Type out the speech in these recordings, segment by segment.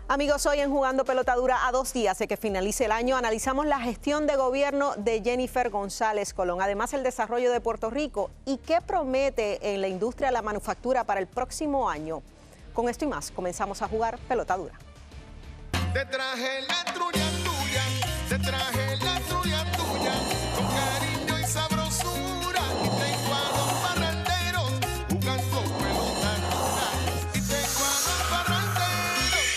Amigos, hoy en Jugando Pelota Dura, a 2 días de que finalice el año, analizamos la gestión de gobierno de Jennifer González Colón, además el desarrollo de Puerto Rico y qué promete en la industria de la manufactura para el próximo año. Con esto y más, comenzamos a jugar Pelota Dura. Te traje la trulla tuya, te traje la trulla tuya, con cariño y sabrosura, y tengo a los parranderos jugando pelota dura, y tengo a los parranderos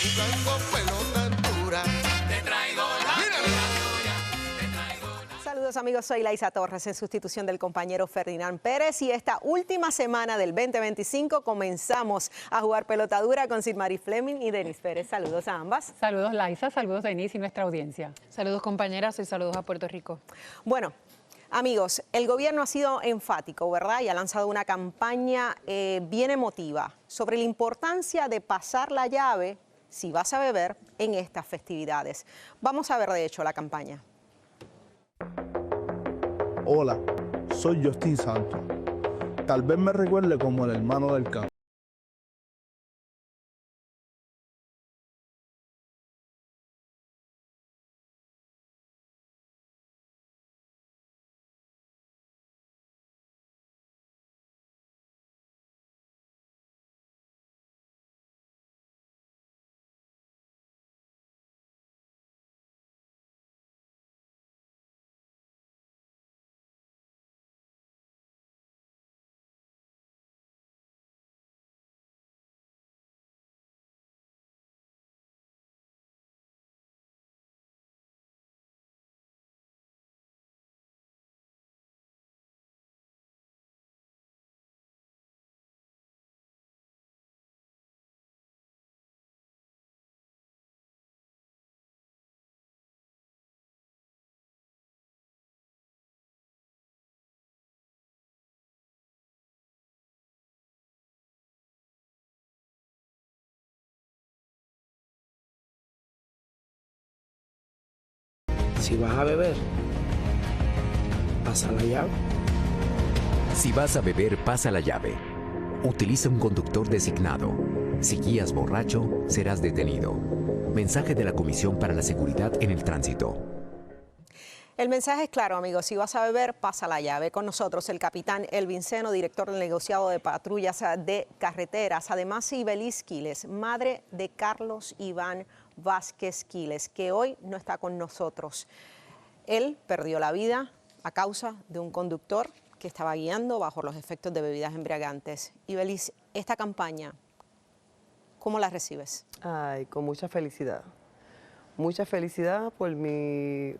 jugando pelota dura. Te traigo la trulla tuya, te traigo la... Saludos amigos, soy Laisa Torres en sustitución del compañero Ferdinand Pérez y esta última semana del 2025 comenzamos a jugar Pelota Dura con Silmari Fleming y Denis Pérez. Saludos a ambas. Saludos Laisa, saludos Denis y nuestra audiencia. Saludos compañeras y saludos a Puerto Rico. Bueno, amigos, el gobierno ha sido enfático, ¿verdad? Y ha lanzado una campaña bien emotiva sobre la importancia de pasar la llave, si vas a beber, en estas festividades. Vamos a ver de hecho la campaña. Hola, soy Justin Santos. Tal vez me recuerde como el hermano del campo. Si vas a beber, pasa la llave. Si vas a beber, pasa la llave. Utiliza un conductor designado. Si guías borracho, serás detenido. Mensaje de la Comisión para la Seguridad en el Tránsito. El mensaje es claro, amigos. Si vas a beber, pasa la llave. Con nosotros el capitán Elvin Seno, director del negociado de patrullas de carreteras. Además, Ibelis Quiles, madre de Carlos Iván Vázquez Quiles, que hoy no está con nosotros. Él perdió la vida a causa de un conductor que estaba guiando bajo los efectos de bebidas embriagantes. Ibelis, esta campaña, ¿cómo la recibes? Ay, con mucha felicidad. Mucha felicidad por mi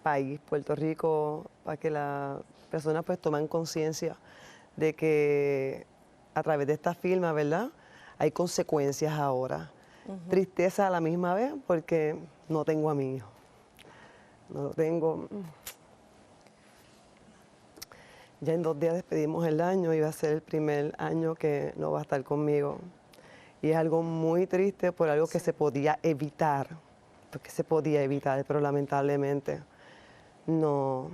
país, Puerto Rico, para que las personas pues tomen conciencia de que a través de esta firma, ¿verdad?, hay consecuencias ahora. Tristeza a la misma vez porque no tengo a mi hijo. No lo tengo. Ya en 2 días despedimos el año y va a ser el primer año que no va a estar conmigo. Y es algo muy triste por algo que se podía evitar, porque se podía evitar, pero lamentablemente no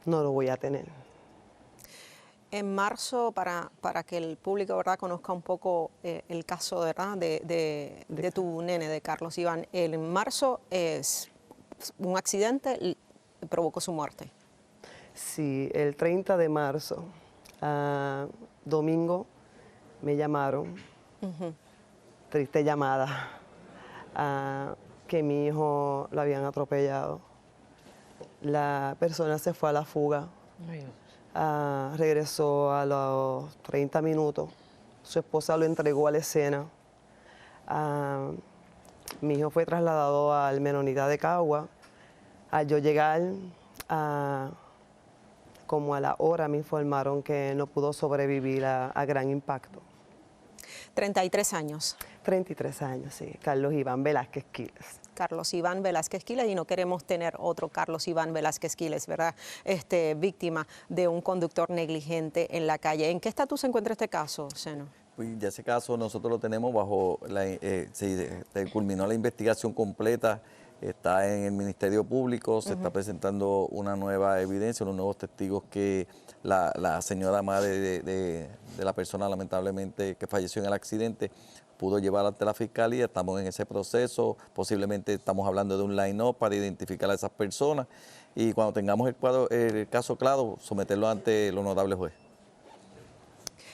lo voy a tener. En marzo, para que el público, ¿verdad?, conozca un poco el caso, ¿verdad?, de tu nene, de Carlos Iván. En marzo es un accidente y provocó su muerte. Sí, el 30 de marzo, domingo, me llamaron, triste llamada, que mi hijo lo habían atropellado. La persona se fue a la fuga. Regresó a los 30 minutos. Su esposa lo entregó a la escena. Mi hijo fue trasladado al Menonita de Cagua. Al yo llegar, como a la hora, me informaron que no pudo sobrevivir a gran impacto. 33 años. 33 años, sí. Carlos Iván Velázquez Quiles. Carlos Iván Velázquez Quiles, y no queremos tener otro Carlos Iván Velázquez Quiles, ¿verdad? Víctima de un conductor negligente en la calle. ¿En qué estatus se encuentra este caso, Seno? Pues ya ese caso nosotros lo tenemos bajo, se culminó la investigación completa, está en el Ministerio Público, se está presentando una nueva evidencia, unos nuevos testigos que la señora madre de la persona lamentablemente que falleció en el accidente, pudo llevar ante la fiscalía, estamos en ese proceso, posiblemente estamos hablando de un line-up para identificar a esas personas y cuando tengamos el caso claro, someterlo ante el honorable juez.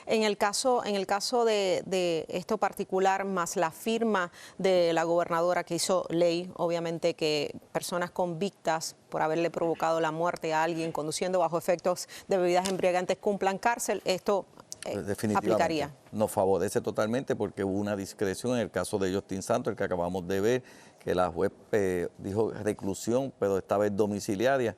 En el caso de esto particular, más la firma de la gobernadora que hizo ley, obviamente que personas convictas por haberle provocado la muerte a alguien conduciendo bajo efectos de bebidas embriagantes cumplan cárcel, esto definitivamente aplicaría. Nos favorece totalmente porque hubo una discreción en el caso de Justin Santos, el que acabamos de ver, que la juez dijo reclusión, pero esta vez domiciliaria.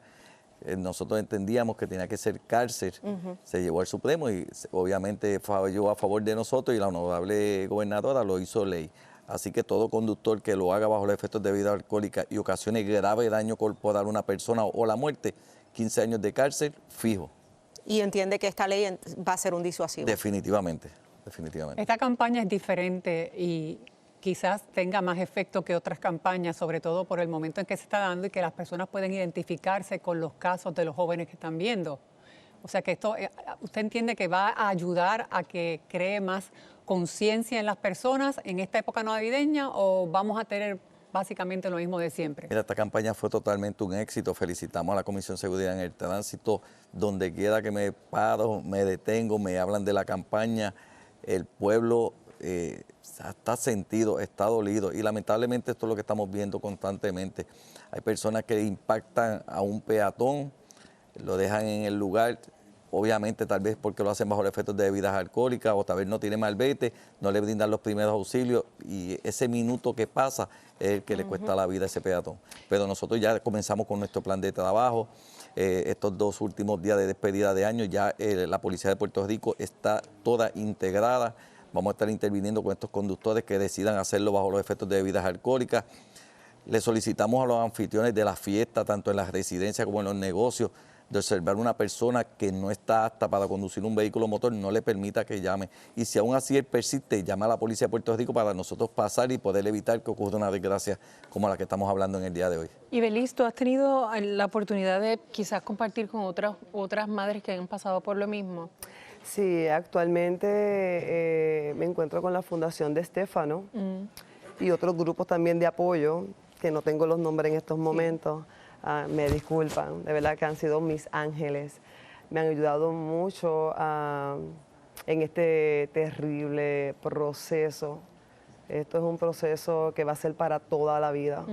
Nosotros entendíamos que tenía que ser cárcel, se llevó al Supremo y obviamente falló a favor de nosotros y la honorable gobernadora lo hizo ley. Así que todo conductor que lo haga bajo los efectos de bebida alcohólica y ocasione grave daño corporal a una persona o la muerte, 15 años de cárcel fijo. Y entiende que esta ley va a ser un disuasivo. Definitivamente, definitivamente. Esta campaña es diferente y quizás tenga más efecto que otras campañas, sobre todo por el momento en que se está dando y que las personas pueden identificarse con los casos de los jóvenes que están viendo. O sea que esto, ¿usted entiende que va a ayudar a que cree más conciencia en las personas en esta época navideña o vamos a tener básicamente lo mismo de siempre? Mira, esta campaña fue totalmente un éxito. Felicitamos a la Comisión de Seguridad en el Tránsito. Donde quiera que me paro, me detengo, me hablan de la campaña. El pueblo está sentido, está dolido y lamentablemente esto es lo que estamos viendo constantemente. Hay personas que impactan a un peatón, lo dejan en el lugar, obviamente tal vez porque lo hacen bajo los efectos de bebidas alcohólicas o tal vez no tiene malvete, no le brindan los primeros auxilios y ese minuto que pasa es el que le cuesta la vida a ese peatón. Pero nosotros ya comenzamos con nuestro plan de trabajo. Estos 2 últimos días de despedida de año ya la Policía de Puerto Rico está toda integrada. Vamos a estar interviniendo con estos conductores que decidan hacerlo bajo los efectos de bebidas alcohólicas. Le solicitamos a los anfitriones de la fiesta, tanto en las residencias como en los negocios, de observar una persona que no está apta para conducir un vehículo motor, no le permita que llame. Y si aún así él persiste, llama a la Policía de Puerto Rico para nosotros pasar y poder evitar que ocurra una desgracia como la que estamos hablando en el día de hoy. Y Belis, ¿tú has tenido la oportunidad de quizás compartir con otras madres que han pasado por lo mismo? Sí, actualmente me encuentro con la Fundación de Estefano y otros grupos también de apoyo, que no tengo los nombres en estos momentos. Me disculpan, de verdad que han sido mis ángeles. Me han ayudado mucho en este terrible proceso. Esto es un proceso que va a ser para toda la vida.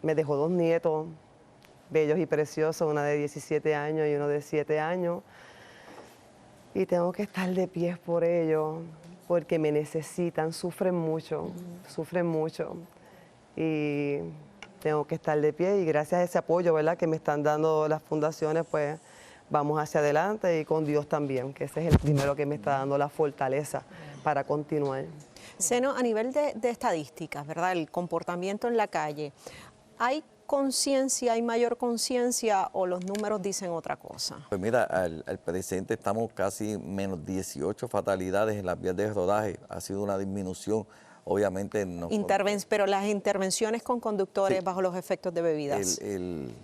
Me dejó 2 nietos bellos y preciosos, una de 17 años y uno de 7 años. Y tengo que estar de pies por ellos, porque me necesitan, sufren mucho. Y tengo que estar de pie y gracias a ese apoyo, ¿verdad?, que me están dando las fundaciones, pues vamos hacia adelante y con Dios también, que ese es el primero que me está dando la fortaleza para continuar. Seno, a nivel de estadísticas, ¿verdad?, el comportamiento en la calle, ¿hay conciencia, hay mayor conciencia o los números dicen otra cosa? Pues mira, al presente estamos casi menos 18 fatalidades en las vías de rodaje. Ha sido una disminución, obviamente. Pero las intervenciones con conductores bajo los efectos de bebidas. El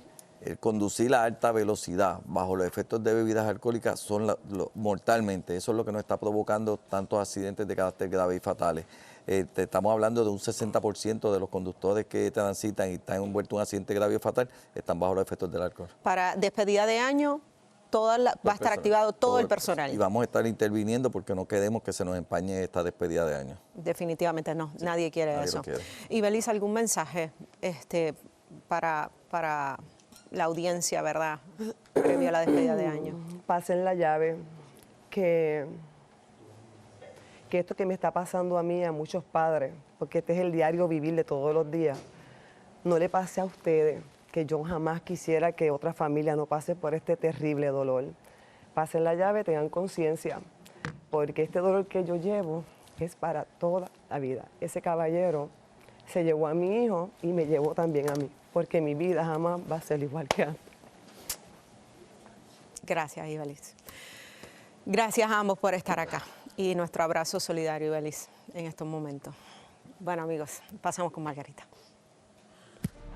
conducir a alta velocidad bajo los efectos de bebidas alcohólicas son mortalmente. Eso es lo que nos está provocando tantos accidentes de carácter grave y fatales. Estamos hablando de un 60% de los conductores que transitan y están envueltos en un accidente grave o fatal, están bajo los efectos del alcohol. Para despedida de año, va a estar activado todo el personal. Y vamos a estar interviniendo porque no queremos que se nos empañe esta despedida de año. Definitivamente no, sí, nadie quiere eso. Y Belis, ¿algún mensaje para la audiencia, verdad, previo a la despedida de año? Pasen la llave, que esto que me está pasando a mí, a muchos padres, porque este es el diario vivir de todos los días, no le pase a ustedes, que yo jamás quisiera que otra familia no pase por este terrible dolor. Pasen la llave, tengan conciencia, porque este dolor que yo llevo es para toda la vida. Ese caballero se llevó a mi hijo y me llevó también a mí, porque mi vida jamás va a ser igual que antes. Gracias, Ibelis. Gracias a ambos por estar acá. Y nuestro abrazo solidario, Ibelis, en estos momentos. Bueno, amigos, pasamos con Margarita.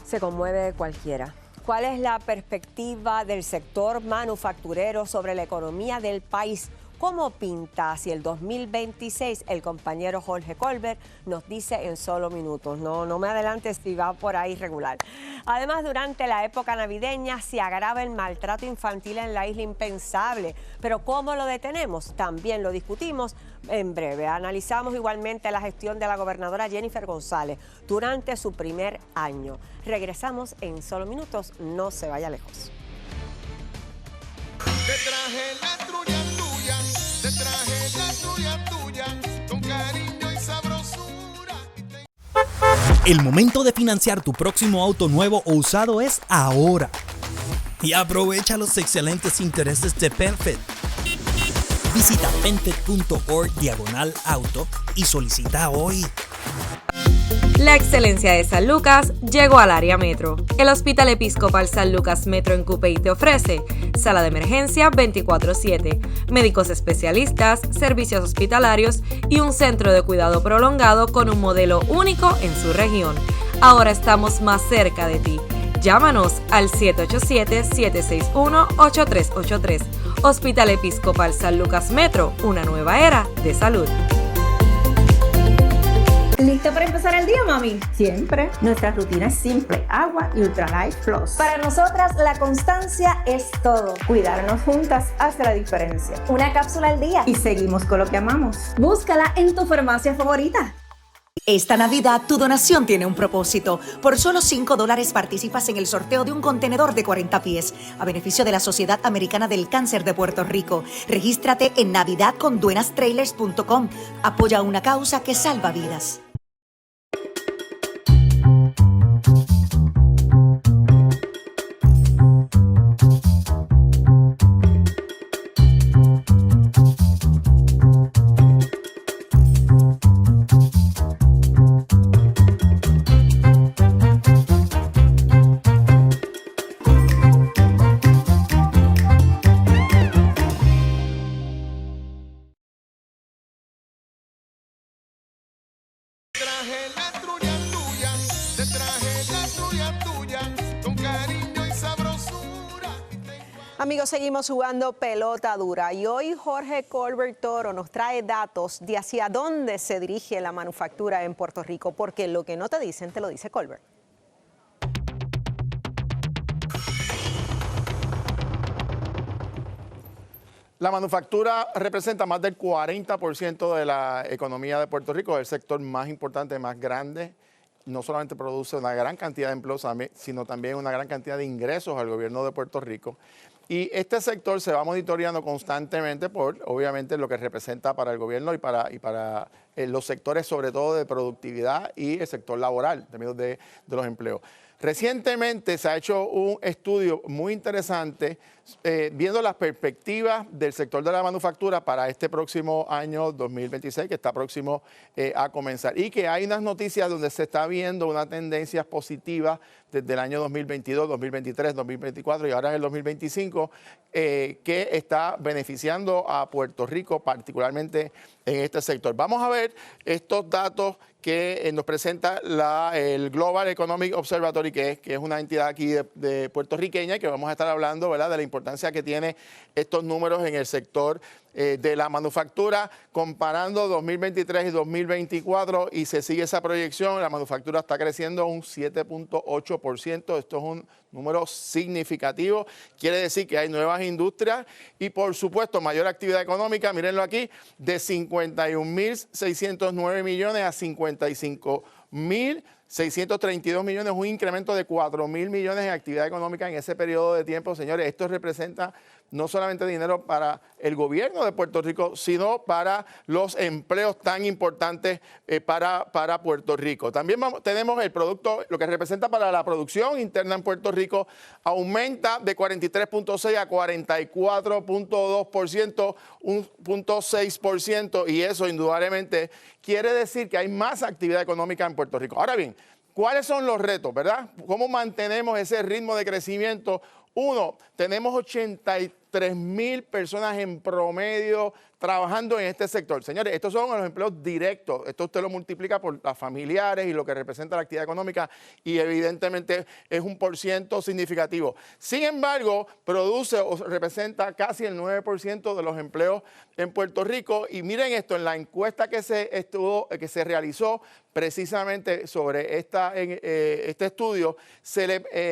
Se conmueve cualquiera. ¿Cuál es la perspectiva del sector manufacturero sobre la economía del país? ¿Cómo pinta hacia el 2026? El compañero Jorge Colbert nos dice en solo minutos. No me adelantes si va por ahí regular. Además, durante la época navideña se agrava el maltrato infantil en la isla, impensable. Pero ¿cómo lo detenemos? También lo discutimos en breve. Analizamos igualmente la gestión de la gobernadora Jennifer González durante su primer año. Regresamos en solo minutos. No se vaya lejos. Te traje la trulla tuya, te traje la trulla tuya, con cariño y sabrosura. El momento de financiar tu próximo auto nuevo o usado es ahora. Y aprovecha los excelentes intereses de PenFed. Visita penfed.org/auto y solicita hoy. La excelencia de San Lucas llegó al área metro. El Hospital Episcopal San Lucas Metro en Cupey te ofrece sala de emergencia 24/7, médicos especialistas, servicios hospitalarios y un centro de cuidado prolongado con un modelo único en su región. Ahora estamos más cerca de ti. Llámanos al 787-761-8383. Hospital Episcopal San Lucas Metro, una nueva era de salud. ¿Listo para empezar el día, mami? Siempre. Nuestra rutina es simple: agua y Ultralife Plus. Para nosotras, la constancia es todo. Cuidarnos juntas hace la diferencia. Una cápsula al día y seguimos con lo que amamos. Búscala en tu farmacia favorita. Esta Navidad tu donación tiene un propósito. Por solo $5 participas en el sorteo de un contenedor de 40 pies a beneficio de la Sociedad Americana del Cáncer de Puerto Rico. Regístrate en navidadconduenastrailers.com. Apoya una causa que salva vidas. Amigos, seguimos jugando pelota dura y hoy Jorge Colbert Toro nos trae datos de hacia dónde se dirige la manufactura en Puerto Rico, porque lo que no te dicen te lo dice Colbert. La manufactura representa más del 40% de la economía de Puerto Rico, es el sector más importante, más grande. No solamente produce una gran cantidad de empleos, sino también una gran cantidad de ingresos al gobierno de Puerto Rico. Y este sector se va monitoreando constantemente por, obviamente, lo que representa para el gobierno y para los sectores, sobre todo de productividad y el sector laboral, en términos de los empleos. Recientemente se ha hecho un estudio muy interesante viendo las perspectivas del sector de la manufactura para este próximo año 2026, que está próximo a comenzar. Y que hay unas noticias donde se está viendo una tendencia positiva desde el año 2022, 2023, 2024 y ahora en el 2025, que está beneficiando a Puerto Rico, particularmente en este sector. Vamos a ver estos datos que nos presenta el Global Economic Observatory, que es una entidad aquí de puertorriqueña, que vamos a estar hablando, ¿verdad?, de la importancia que tiene estos números en el sector de la manufactura, comparando 2023 y 2024, y se sigue esa proyección. La manufactura está creciendo un 7.8%. Esto es un número significativo. Quiere decir que hay nuevas industrias y, por supuesto, mayor actividad económica. Mírenlo aquí, de 51.609 millones a 55.632 millones, un incremento de 4.000 millones en actividad económica en ese periodo de tiempo. Señores, esto representa no solamente dinero para el gobierno de Puerto Rico, sino para los empleos tan importantes para Puerto Rico. También tenemos el producto, lo que representa para la producción interna en Puerto Rico, aumenta de 43.6 a 44.2%, 1.6%, y eso indudablemente quiere decir que hay más actividad económica en Puerto Rico. Ahora bien, ¿cuáles son los retos, verdad? ¿Cómo mantenemos ese ritmo de crecimiento? Uno, tenemos 83,000 personas en promedio trabajando en este sector. Señores, estos son los empleos directos. Esto usted lo multiplica por las familiares y lo que representa la actividad económica y evidentemente es un %, significativo. Sin embargo, produce o representa casi el 9% de los empleos en Puerto Rico. Y miren esto, en la encuesta que se realizó precisamente sobre este estudio,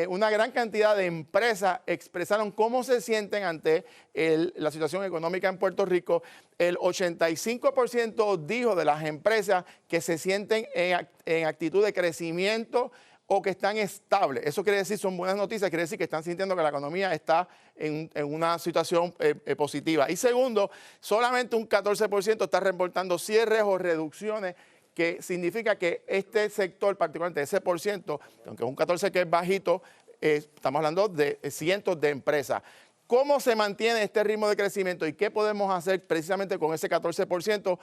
una gran cantidad de empresas expresaron cómo se sienten ante la situación económica en Puerto Rico. El 85% dijo de las empresas que se sienten en actitud de crecimiento o que están estables. Eso quiere decir, son buenas noticias, quiere decir que están sintiendo que la economía está en una situación positiva. Y segundo, solamente un 14% está reportando cierres o reducciones, que significa que este sector, particularmente ese %, aunque es un 14% que es bajito, estamos hablando de cientos de empresas. ¿Cómo se mantiene este ritmo de crecimiento y qué podemos hacer precisamente con ese 14%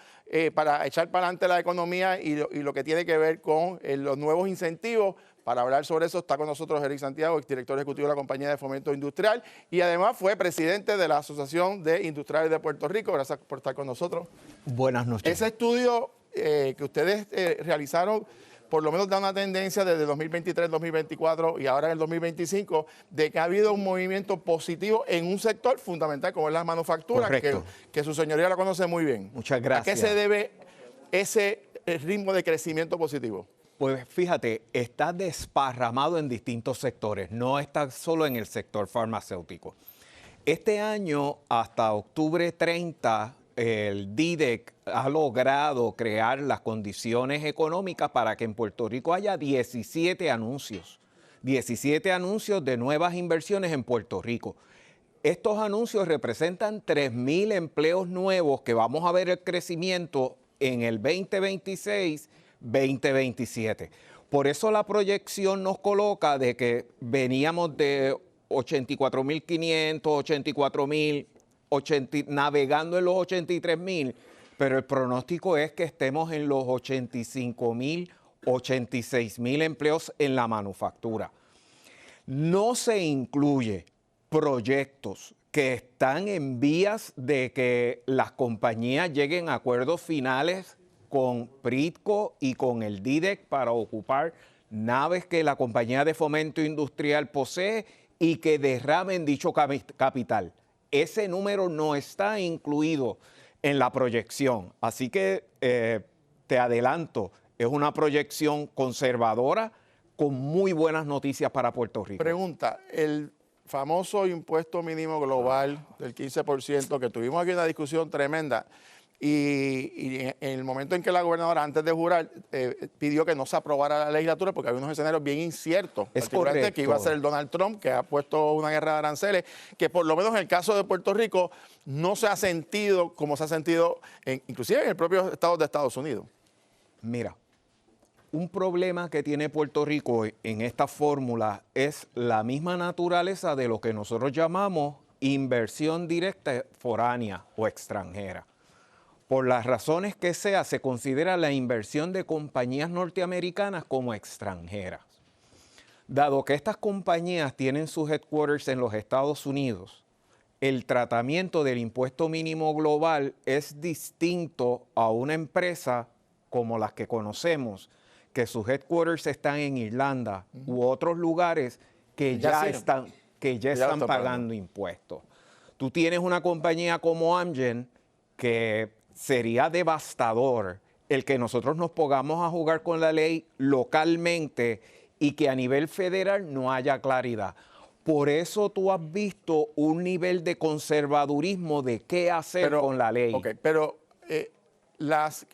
para echar para adelante la economía y lo que tiene que ver con los nuevos incentivos? Para hablar sobre eso está con nosotros Eric Santiago, exdirector ejecutivo de la Compañía de Fomento Industrial y además fue presidente de la Asociación de Industriales de Puerto Rico. Gracias por estar con nosotros. Buenas noches. Ese estudio que ustedes realizaron por lo menos da una tendencia desde 2023, 2024 y ahora en el 2025 de que ha habido un movimiento positivo en un sector fundamental como es la manufactura, que su señoría la conoce muy bien. Muchas gracias. ¿A qué se debe ese ritmo de crecimiento positivo? Pues fíjate, está desparramado en distintos sectores, no está solo en el sector farmacéutico. Este año, hasta octubre 30, el DIDEC ha logrado crear las condiciones económicas para que en Puerto Rico haya 17 anuncios de nuevas inversiones en Puerto Rico. Estos anuncios representan 3,000 empleos nuevos que vamos a ver el crecimiento en el 2026, 2027. Por eso la proyección nos coloca de que veníamos de 84,500, 84,000, navegando en los 83,000, pero el pronóstico es que estemos en los 85,000, 86,000 empleos en la manufactura. No se incluye proyectos que están en vías de que las compañías lleguen a acuerdos finales con Pritco y con el DIDEC para ocupar naves que la Compañía de Fomento Industrial posee y que derramen dicho capital. Ese número no está incluido en la proyección. Así que te adelanto, es una proyección conservadora con muy buenas noticias para Puerto Rico. Pregunta, el famoso impuesto mínimo global del 15%, que tuvimos aquí una discusión tremenda, y en el momento en que la gobernadora, antes de jurar, pidió que no se aprobara la legislatura porque había unos escenarios bien inciertos, particularmente que iba a ser el Donald Trump, que ha puesto una guerra de aranceles, que por lo menos en el caso de Puerto Rico no se ha sentido como se ha sentido inclusive en el propio estado de Estados Unidos. Mira, un problema que tiene Puerto Rico en esta fórmula es la misma naturaleza de lo que nosotros llamamos inversión directa foránea o extranjera. Por las razones que sea, se considera la inversión de compañías norteamericanas como extranjeras. Dado que estas compañías tienen sus headquarters en los Estados Unidos, el tratamiento del impuesto mínimo global es distinto a una empresa como las que conocemos, que sus headquarters están en Irlanda u otros lugares que ya están pagando impuestos. Tú tienes una compañía como Amgen que sería devastador el que nosotros nos pongamos a jugar con la ley localmente y que a nivel federal no haya claridad. Por eso tú has visto un nivel de conservadurismo de qué hacer con la ley. Pero las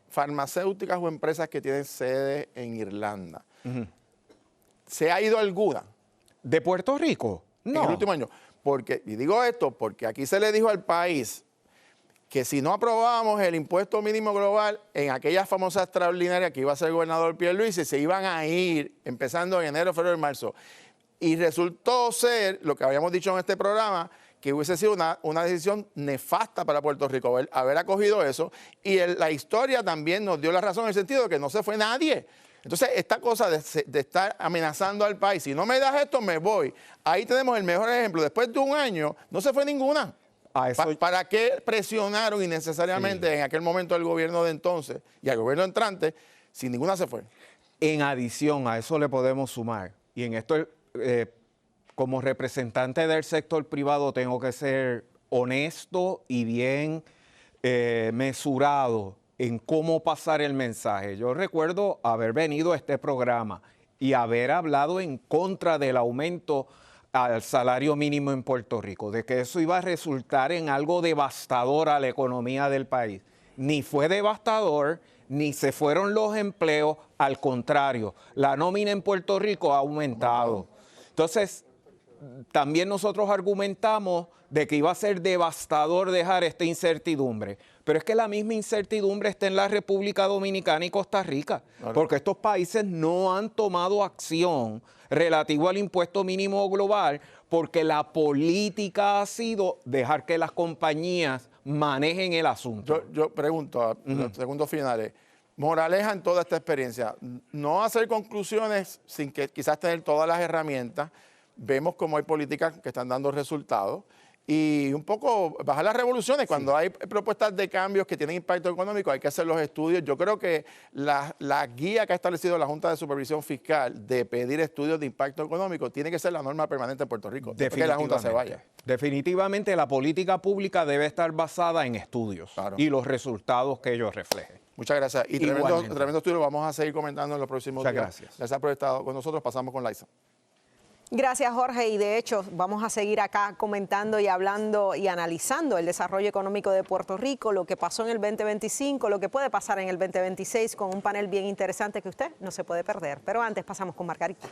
farmacéuticas o empresas que tienen sede en Irlanda, ¿se ha ido alguna? ¿De Puerto Rico? No. En el último año. Y digo esto porque aquí se le dijo al país que si no aprobábamos el impuesto mínimo global en aquella famosa extraordinaria que iba a ser el gobernador Pierluisi, se iban a ir empezando en enero, febrero y marzo. Y resultó ser, lo que habíamos dicho en este programa, que hubiese sido una decisión nefasta para Puerto Rico haber acogido eso. Y la historia también nos dio la razón en el sentido de que no se fue nadie. Entonces, esta cosa de estar amenazando al país, si no me das esto, me voy. Ahí tenemos el mejor ejemplo. Después de un año, no se fue ninguna. a eso... ¿Para qué presionaron innecesariamente en aquel momento el gobierno de entonces y al gobierno entrante si ninguna se fue? En adición a eso le podemos sumar, y en esto como representante del sector privado tengo que ser honesto y bien mesurado en cómo pasar el mensaje. Yo recuerdo haber venido a este programa y haber hablado en contra del aumento al salario mínimo en Puerto Rico, de que eso iba a resultar en algo devastador a la economía del país. Ni fue devastador, ni se fueron los empleos, al contrario, la nómina en Puerto Rico ha aumentado. Entonces, también nosotros argumentamos de que iba a ser devastador dejar esta incertidumbre, pero es que la misma incertidumbre está en la República Dominicana y Costa Rica, porque estos países no han tomado acción relativo al impuesto mínimo global, porque la política ha sido dejar que las compañías manejen el asunto. Yo pregunto, a los segundos finales, moraleja en toda esta experiencia, no hacer conclusiones sin que quizás tener todas las herramientas. Vemos cómo hay políticas que están dando resultados y un poco bajar las revoluciones. Cuando hay propuestas de cambios que tienen impacto económico, hay que hacer los estudios. Yo creo que la guía que ha establecido la Junta de Supervisión Fiscal de pedir estudios de impacto económico tiene que ser la norma permanente en Puerto Rico, después que la Junta se vaya. Definitivamente la política pública debe estar basada en estudios y los resultados que ellos reflejen. Muchas gracias. Y tremendo estudio, vamos a seguir comentando en los próximos días. Gracias. Gracias por estar con nosotros. Pasamos con Liza. Gracias, Jorge. Y de hecho, vamos a seguir acá comentando y hablando y analizando el desarrollo económico de Puerto Rico, lo que pasó en el 2025, lo que puede pasar en el 2026, con un panel bien interesante que usted no se puede perder. Pero antes pasamos con Margarita.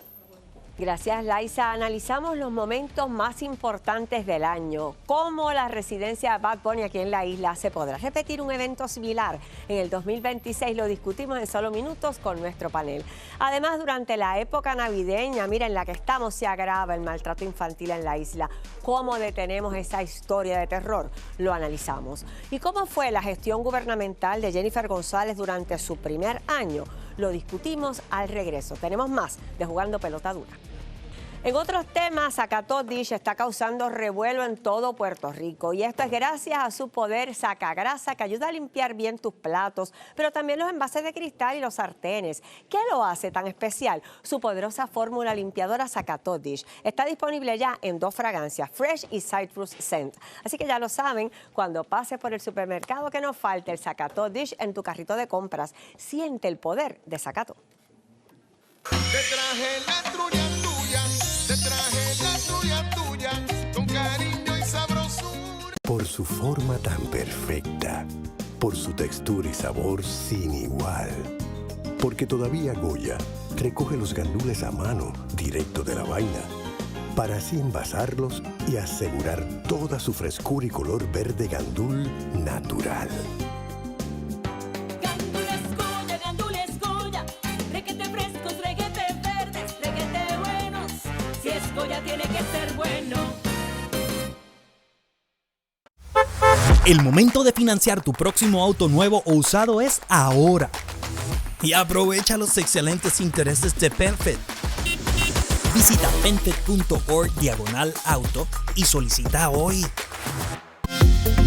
Gracias, Liza. Analizamos los momentos más importantes del año. ¿Cómo la residencia de Bad Bunny aquí en la isla se podrá repetir un evento similar en el 2026? Lo discutimos en solo minutos con nuestro panel. Además, durante la época navideña, mira, en la que estamos, se agrava el maltrato infantil en la isla. ¿Cómo detenemos esa historia de terror? Lo analizamos. ¿Y cómo fue la gestión gubernamental de Jennifer González durante su primer año? Lo discutimos al regreso. Tenemos más de Jugando Pelota Dura. En otros temas, Zacató Dish está causando revuelo en todo Puerto Rico y esto es gracias a su poder sacagrasa que ayuda a limpiar bien tus platos, pero también los envases de cristal y los sartenes. ¿Qué lo hace tan especial? Su poderosa fórmula limpiadora Zacató Dish está disponible ya en 2 fragancias, Fresh y Citrus Scent. Así que ya lo saben, cuando pases por el supermercado que no falte el Zacató Dish en tu carrito de compras. Siente el poder de Zacató. Te traje la trulla tuya, te traje la trulla tuya, con cariño y sabrosura. Por su forma tan perfecta, por su textura y sabor sin igual. Porque todavía Goya recoge los gandules a mano, directo de la vaina, para así envasarlos y asegurar toda su frescura y color verde gandul natural. Tiene que ser bueno. El momento de financiar tu próximo auto nuevo o usado es ahora. Y aprovecha los excelentes intereses de PenFed. Visita penfed.org/auto y solicita hoy.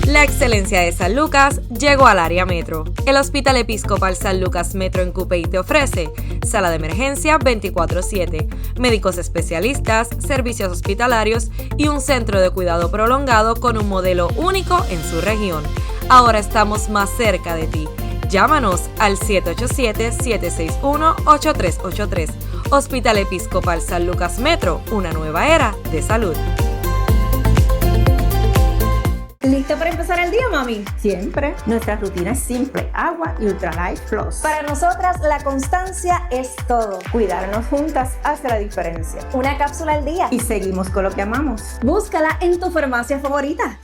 La excelencia de San Lucas llegó al área metro. El Hospital Episcopal San Lucas Metro en Cupey te ofrece sala de emergencia 24/7, médicos especialistas, servicios hospitalarios y un centro de cuidado prolongado con un modelo único en su región. Ahora estamos más cerca de ti. Llámanos al 787-761-8383. Hospital Episcopal San Lucas Metro, una nueva era de salud. ¿Listo para empezar el día, mami? Siempre. Nuestra rutina es simple, agua y Ultralife Plus. Para nosotras, la constancia es todo. Cuidarnos juntas hace la diferencia. Una cápsula al día y seguimos con lo que amamos. Búscala en tu farmacia favorita.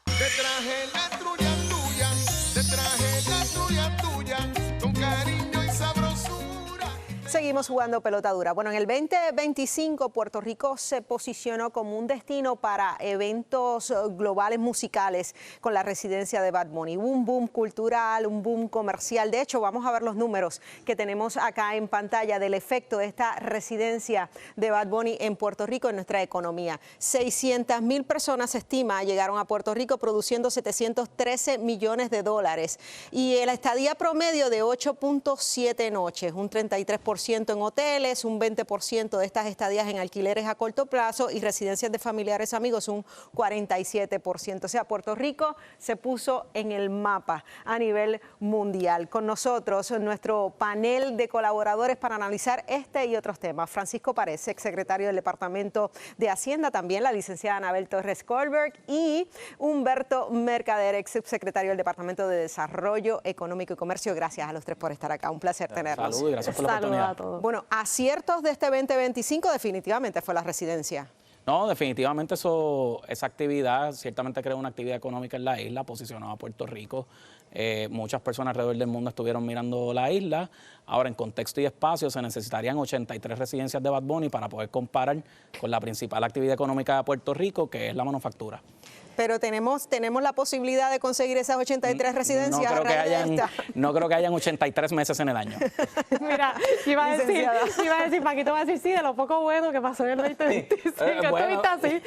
Te traje la trulla tuya, te traje la trulla tuya, con cariño y sabrosura. Seguimos jugando pelota dura. Bueno, en el 2025 Puerto Rico se posicionó como un destino para eventos globales musicales con la residencia de Bad Bunny. Un boom cultural, un boom comercial. De hecho, vamos a ver los números que tenemos acá en pantalla del efecto de esta residencia de Bad Bunny en Puerto Rico en nuestra economía. 600,000 personas, se estima, llegaron a Puerto Rico produciendo 713 millones de dólares. Y la estadía promedio de 8.7 noches, un 33% en hoteles, un 20% de estas estadías en alquileres a corto plazo y residencias de familiares amigos, un 47%. O sea, Puerto Rico se puso en el mapa a nivel mundial. Con nosotros, nuestro panel de colaboradores para analizar este y otros temas. Francisco Párez, exsecretario del Departamento de Hacienda, también la licenciada Anabel Torres Kohlberg y Humberto Mercader, ex subsecretario del Departamento de Desarrollo Económico y Comercio. Gracias a los tres por estar acá. Un placer tenerlos. Saludos y gracias por la oportunidad. Bueno, aciertos de este 2025 definitivamente fue la residencia. No, definitivamente esa actividad ciertamente creó una actividad económica en la isla, posicionó a Puerto Rico. Muchas personas alrededor del mundo estuvieron mirando la isla. Ahora, en contexto y espacio, se necesitarían 83 residencias de Bad Bunny para poder comparar con la principal actividad económica de Puerto Rico, que es la manufactura. Pero tenemos la posibilidad de conseguir esas 83 residencias. No creo que hayan 83 meses en el año. Mira, iba a decir, Paquito va a decir, sí, de lo poco bueno que pasó en el 2025. Bueno. Así.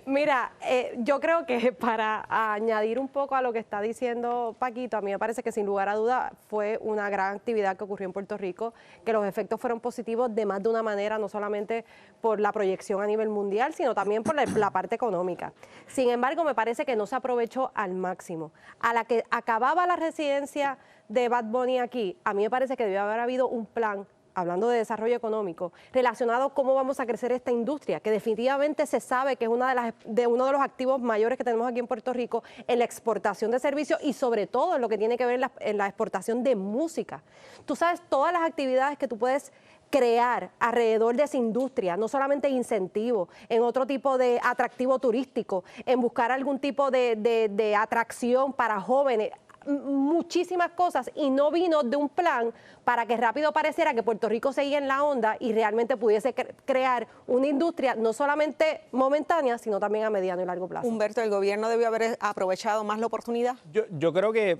Mira, yo creo que para añadir un poco a lo que está diciendo Paquito, a mí me parece que sin lugar a duda fue una gran actividad que ocurrió en Puerto Rico, que los efectos fueron positivos de más de una manera, no solamente por la proyección a nivel mundial, sino también por la parte económica. Sin embargo, me parece que no se aprovechó al máximo. A la que acababa la residencia de Bad Bunny aquí, a mí me parece que debió haber habido un plan, hablando de desarrollo económico, relacionado a cómo vamos a crecer esta industria, que definitivamente se sabe que es uno de los activos mayores que tenemos aquí en Puerto Rico en la exportación de servicios y sobre todo en lo que tiene que ver en la exportación de música. Tú sabes todas las actividades que tú puedes crear alrededor de esa industria, no solamente incentivo, en otro tipo de atractivo turístico, en buscar algún tipo de atracción para jóvenes, muchísimas cosas, y no vino de un plan para que rápido pareciera que Puerto Rico seguía en la onda y realmente pudiese crear una industria no solamente momentánea, sino también a mediano y largo plazo. Humberto, ¿el gobierno debió haber aprovechado más la oportunidad? Yo creo que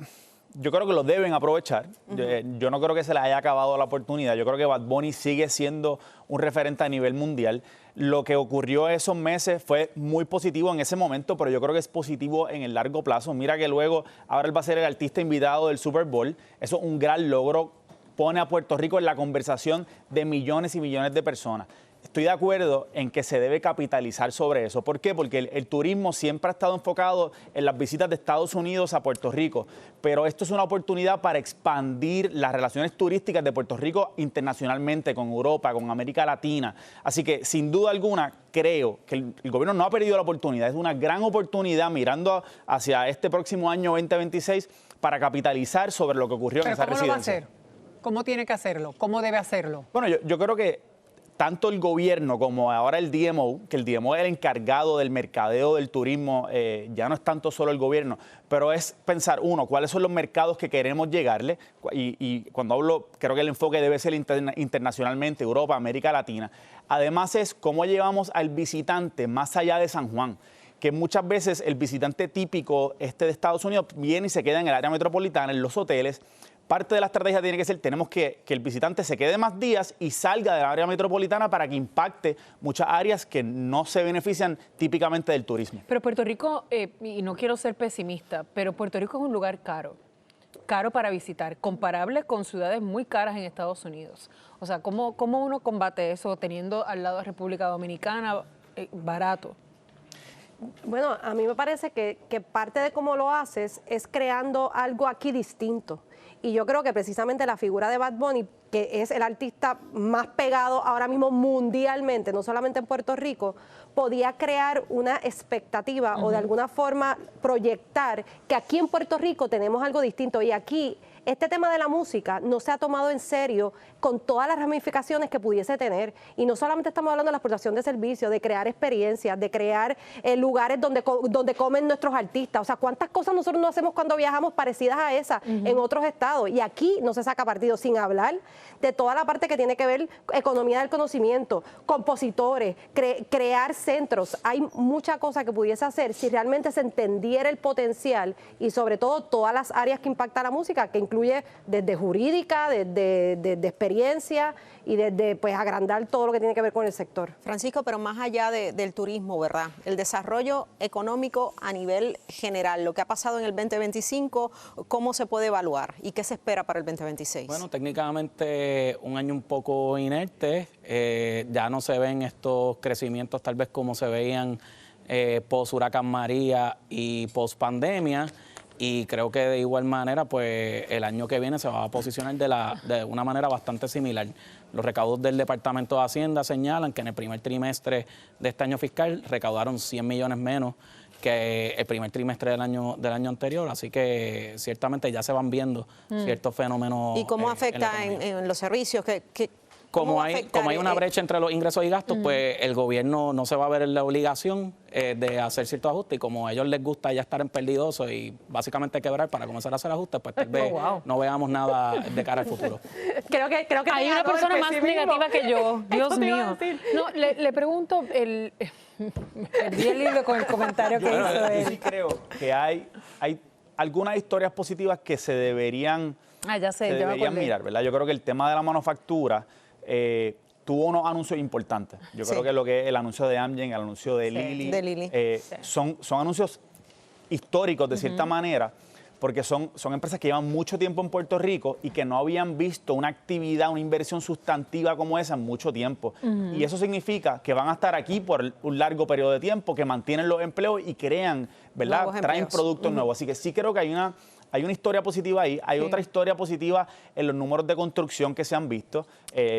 lo deben aprovechar. Yo no creo que se les haya acabado la oportunidad. Yo creo que Bad Bunny sigue siendo un referente a nivel mundial. Lo que ocurrió esos meses fue muy positivo en ese momento, pero yo creo que es positivo en el largo plazo. Mira que luego, ahora él va a ser el artista invitado del Super Bowl. Eso es un gran logro. Pone a Puerto Rico en la conversación de millones y millones de personas. Estoy de acuerdo en que se debe capitalizar sobre eso. ¿Por qué? Porque el turismo siempre ha estado enfocado en las visitas de Estados Unidos a Puerto Rico, pero esto es una oportunidad para expandir las relaciones turísticas de Puerto Rico internacionalmente, con Europa, con América Latina. Así que, sin duda alguna, creo que el gobierno no ha perdido la oportunidad. Es una gran oportunidad mirando hacia este próximo año 2026 para capitalizar sobre lo que ocurrió en esa residencia. ¿Cómo lo va a hacer? ¿Cómo tiene que hacerlo? ¿Cómo debe hacerlo? Bueno, yo creo que tanto el gobierno como ahora el DMO, que el DMO es el encargado del mercadeo del turismo, ya no es tanto solo el gobierno, pero es pensar, uno, cuáles son los mercados que queremos llegarle, y cuando hablo, creo que el enfoque debe ser internacionalmente, Europa, América Latina. Además es cómo llevamos al visitante más allá de San Juan, que muchas veces el visitante típico de Estados Unidos viene y se queda en el área metropolitana, en los hoteles. Parte de la estrategia tiene que ser, tenemos que el visitante se quede más días y salga del área metropolitana para que impacte muchas áreas que no se benefician típicamente del turismo. Pero Puerto Rico, y no quiero ser pesimista, pero Puerto Rico es un lugar caro para visitar, comparable con ciudades muy caras en Estados Unidos. O sea, ¿cómo uno combate eso teniendo al lado a República Dominicana barato? Bueno, a mí me parece que parte de cómo lo haces es creando algo aquí distinto. Y yo creo que precisamente la figura de Bad Bunny, que es el artista más pegado ahora mismo mundialmente, no solamente en Puerto Rico, podía crear una expectativa o de alguna forma proyectar que aquí en Puerto Rico tenemos algo distinto. Y aquí este tema de la música no se ha tomado en serio con todas las ramificaciones que pudiese tener. Y no solamente estamos hablando de la exportación de servicios, de crear experiencias, de crear lugares donde comen nuestros artistas. O sea, ¿cuántas cosas nosotros no hacemos cuando viajamos parecidas a esas en otros estados? Y aquí no se saca partido, sin hablar de toda la parte que tiene que ver economía del conocimiento, compositores, crear centros. Hay mucha cosa que pudiese hacer si realmente se entendiera el potencial y sobre todo todas las áreas que impacta la música, que incluye desde jurídica, desde experiencia y desde pues agrandar todo lo que tiene que ver con el sector. Francisco, pero más allá del turismo, ¿verdad? El desarrollo económico a nivel general, lo que ha pasado en el 2025, ¿cómo se puede evaluar y qué se espera para el 2026? Bueno, técnicamente un año un poco inerte, ya no se ven estos crecimientos tal vez como se veían post huracán María y post pandemia. Y creo que de igual manera, pues el año que viene se va a posicionar de una manera bastante similar. Los recaudos del Departamento de Hacienda señalan que en el primer trimestre de este año fiscal recaudaron 100 millones menos que el primer trimestre del año anterior, así que ciertamente ya se van viendo ciertos fenómenos. ¿Y cómo afecta en los servicios? Como hay una brecha entre los ingresos y gastos, pues el gobierno no se va a ver en la obligación de hacer ciertos ajustes, y como a ellos les gusta ya estar en perdidoso y básicamente quebrar para comenzar a hacer ajustes, pues tal vez no veamos nada de cara al futuro. Creo que hay una persona más negativa que yo, Dios mío. No, le pregunto, el libro con el comentario que hizo él. Sí creo que hay algunas historias positivas que se deberían, mirar, ¿verdad? Yo creo que el tema de la manufactura tuvo unos anuncios importantes. Yo creo que lo que es el anuncio de Amgen, el anuncio de Lilly, son anuncios históricos de cierta manera, porque son empresas que llevan mucho tiempo en Puerto Rico y que no habían visto una actividad, una inversión sustantiva como esa en mucho tiempo. Y eso significa que van a estar aquí por un largo periodo de tiempo, que mantienen los empleos y crean, ¿verdad? Traen productos nuevos. Así que sí creo que hay una historia positiva ahí. Hay otra historia positiva en los números de construcción que se han visto,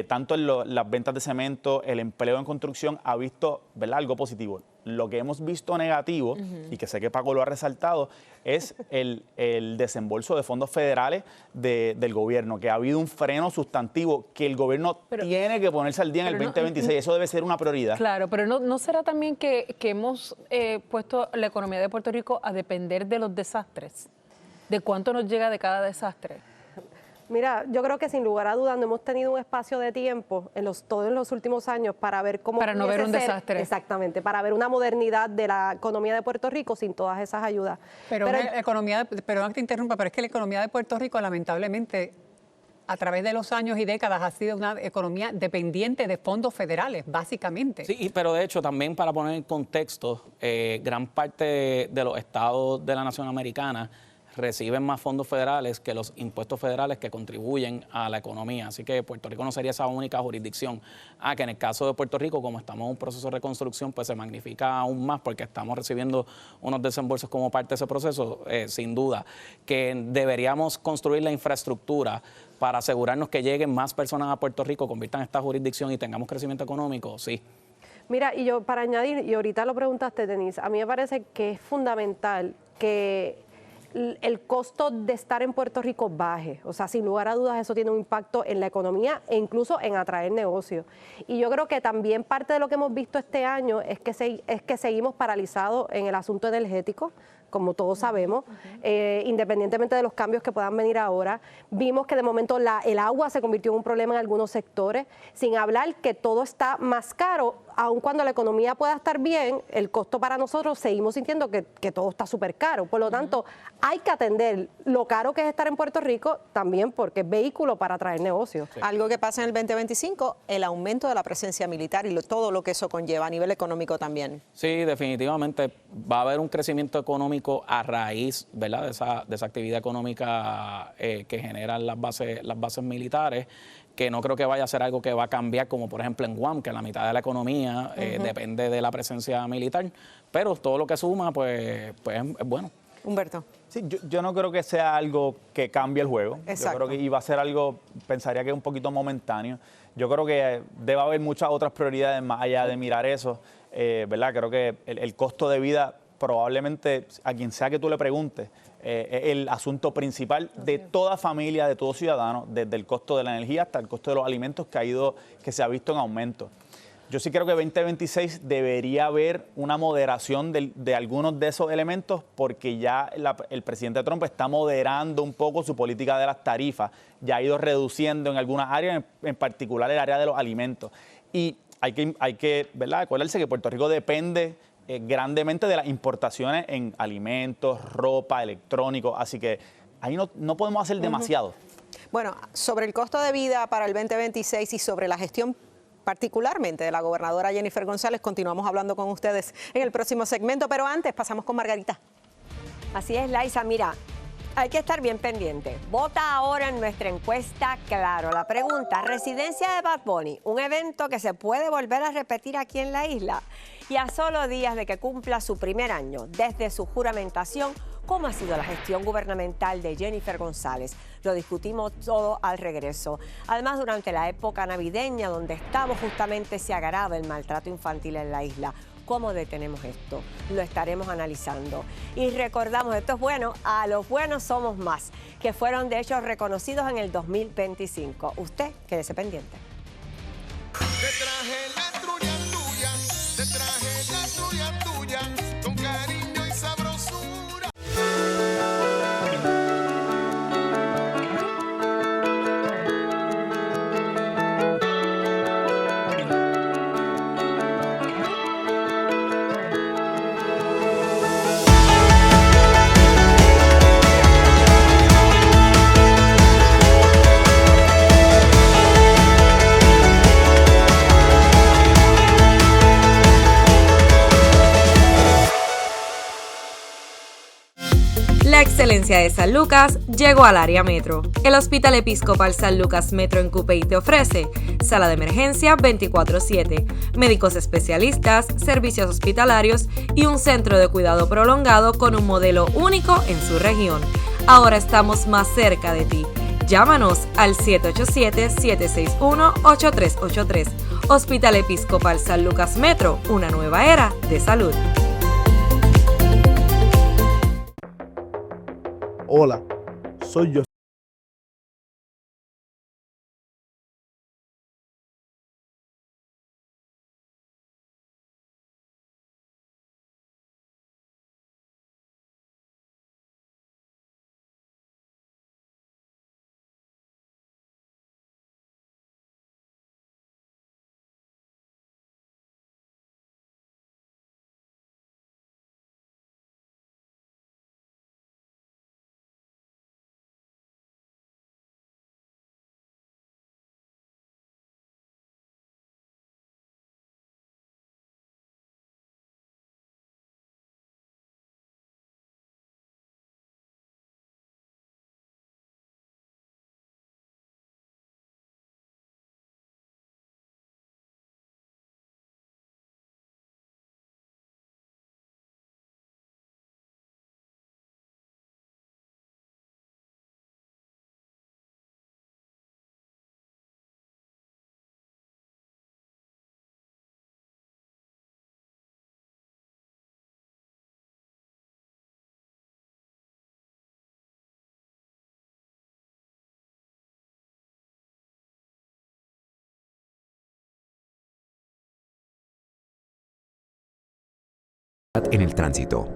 tanto en las ventas de cemento, el empleo en construcción ha visto, ¿verdad?, algo positivo. Lo que hemos visto negativo, y que sé que Paco lo ha resaltado, es el desembolso de fondos federales del gobierno, que ha habido un freno sustantivo que el gobierno tiene que ponerse al día en el 2026. Eso debe ser una prioridad. Claro, pero ¿no será también que hemos puesto la economía de Puerto Rico a depender de los desastres? ¿De cuánto nos llega de cada desastre? Mira, yo creo que sin lugar a dudas no hemos tenido un espacio de tiempo todos los últimos años para ver cómo... Para no ver un desastre. Exactamente, para ver una modernidad de la economía de Puerto Rico sin todas esas ayudas. Perdón que te interrumpa, pero es que la economía de Puerto Rico lamentablemente a través de los años y décadas ha sido una economía dependiente de fondos federales, básicamente. Sí, pero de hecho también para poner en contexto, gran parte de los estados de la nación americana reciben más fondos federales que los impuestos federales que contribuyen a la economía. Así que Puerto Rico no sería esa única jurisdicción. Que en el caso de Puerto Rico, como estamos en un proceso de reconstrucción, pues se magnifica aún más porque estamos recibiendo unos desembolsos como parte de ese proceso, sin duda. Que deberíamos construir la infraestructura para asegurarnos que lleguen más personas a Puerto Rico, conviertan esta jurisdicción y tengamos crecimiento económico, sí. Mira, y yo para añadir, y ahorita lo preguntaste, Denise, a mí me parece que es fundamental que el costo de estar en Puerto Rico baje. O sea, sin lugar a dudas eso tiene un impacto en la economía e incluso en atraer negocios. Y yo creo que también parte de lo que hemos visto este año es que seguimos paralizados en el asunto energético, como todos sabemos, independientemente de los cambios que puedan venir ahora. Vimos que de momento el agua se convirtió en un problema en algunos sectores, sin hablar que todo está más caro. Aun cuando la economía pueda estar bien, el costo para nosotros seguimos sintiendo que todo está súper caro. Por lo tanto, hay que atender lo caro que es estar en Puerto Rico también porque es vehículo para atraer negocios. Sí. Algo que pasa en el 2025, el aumento de la presencia militar y todo lo que eso conlleva a nivel económico también. Sí, definitivamente va a haber un crecimiento económico a raíz, ¿verdad?, de esa actividad económica que generan las bases militares, que no creo que vaya a ser algo que va a cambiar, como por ejemplo en Guam, que la mitad de la economía depende de la presencia militar, pero todo lo que suma, pues es bueno. Humberto. Sí, yo no creo que sea algo que cambie el juego. Exacto. Yo creo que iba a ser algo, pensaría que es un poquito momentáneo. Yo creo que debe haber muchas otras prioridades más allá de mirar eso, ¿verdad? Creo que el costo de vida probablemente a quien sea que tú le preguntes, es el asunto principal de toda familia, de todo ciudadano, desde el costo de la energía hasta el costo de los alimentos que se ha visto en aumento. Yo sí creo que 2026 debería haber una moderación de algunos de esos elementos, porque ya el presidente Trump está moderando un poco su política de las tarifas, ya ha ido reduciendo en algunas áreas, en particular el área de los alimentos. Y hay que ¿verdad?, acordarse que Puerto Rico depende grandemente de las importaciones en alimentos, ropa, electrónicos, así que ahí no podemos hacer demasiado. Bueno, sobre el costo de vida para el 2026 y sobre la gestión particularmente de la gobernadora Jennifer González, continuamos hablando con ustedes en el próximo segmento, pero antes pasamos con Margarita. Así es, Laisa, mira, hay que estar bien pendiente. Vota ahora en nuestra encuesta Claro. La pregunta, ¿residencia de Bad Bunny, un evento que se puede volver a repetir aquí en la isla? Y a solo días de que cumpla su primer año desde su juramentación, ¿cómo ha sido la gestión gubernamental de Jennifer González? Lo discutimos todo al regreso. Además, durante la época navideña, donde estamos, justamente se agrava el maltrato infantil en la isla. ¿Cómo detenemos esto? Lo estaremos analizando. Y recordamos, esto es bueno, a los buenos somos más, que fueron de hecho reconocidos en el 2025. Usted, quédese pendiente. Te traje la trulla tuya, te traje la trulla tuya, con cariño y sabrosura. La excelencia de San Lucas llegó al área metro. El Hospital Episcopal San Lucas Metro en Cupey te ofrece sala de emergencia 24/7, médicos especialistas, servicios hospitalarios y un centro de cuidado prolongado con un modelo único en su región. Ahora estamos más cerca de ti. Llámanos al 787-761-8383. Hospital Episcopal San Lucas Metro, una nueva era de salud. Hola, soy yo. En el tránsito.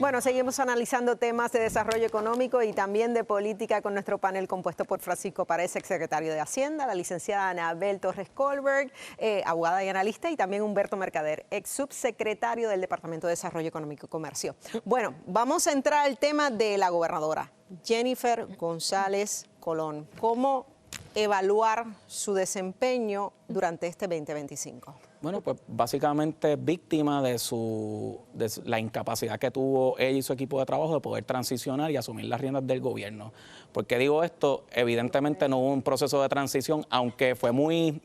Bueno, seguimos analizando temas de desarrollo económico y también de política con nuestro panel compuesto por Francisco Párez, exsecretario de Hacienda, la licenciada Anabel Torres Kohlberg, abogada y analista, y también Humberto Mercader, ex subsecretario del Departamento de Desarrollo Económico y Comercio. Bueno, vamos a entrar al tema de la gobernadora, Jennifer González Colón. ¿Cómo evaluar su desempeño durante este 2025? Bueno, pues básicamente víctima de la incapacidad que tuvo ella y su equipo de trabajo de poder transicionar y asumir las riendas del gobierno. ¿Por qué digo esto? Evidentemente no hubo un proceso de transición, aunque fue muy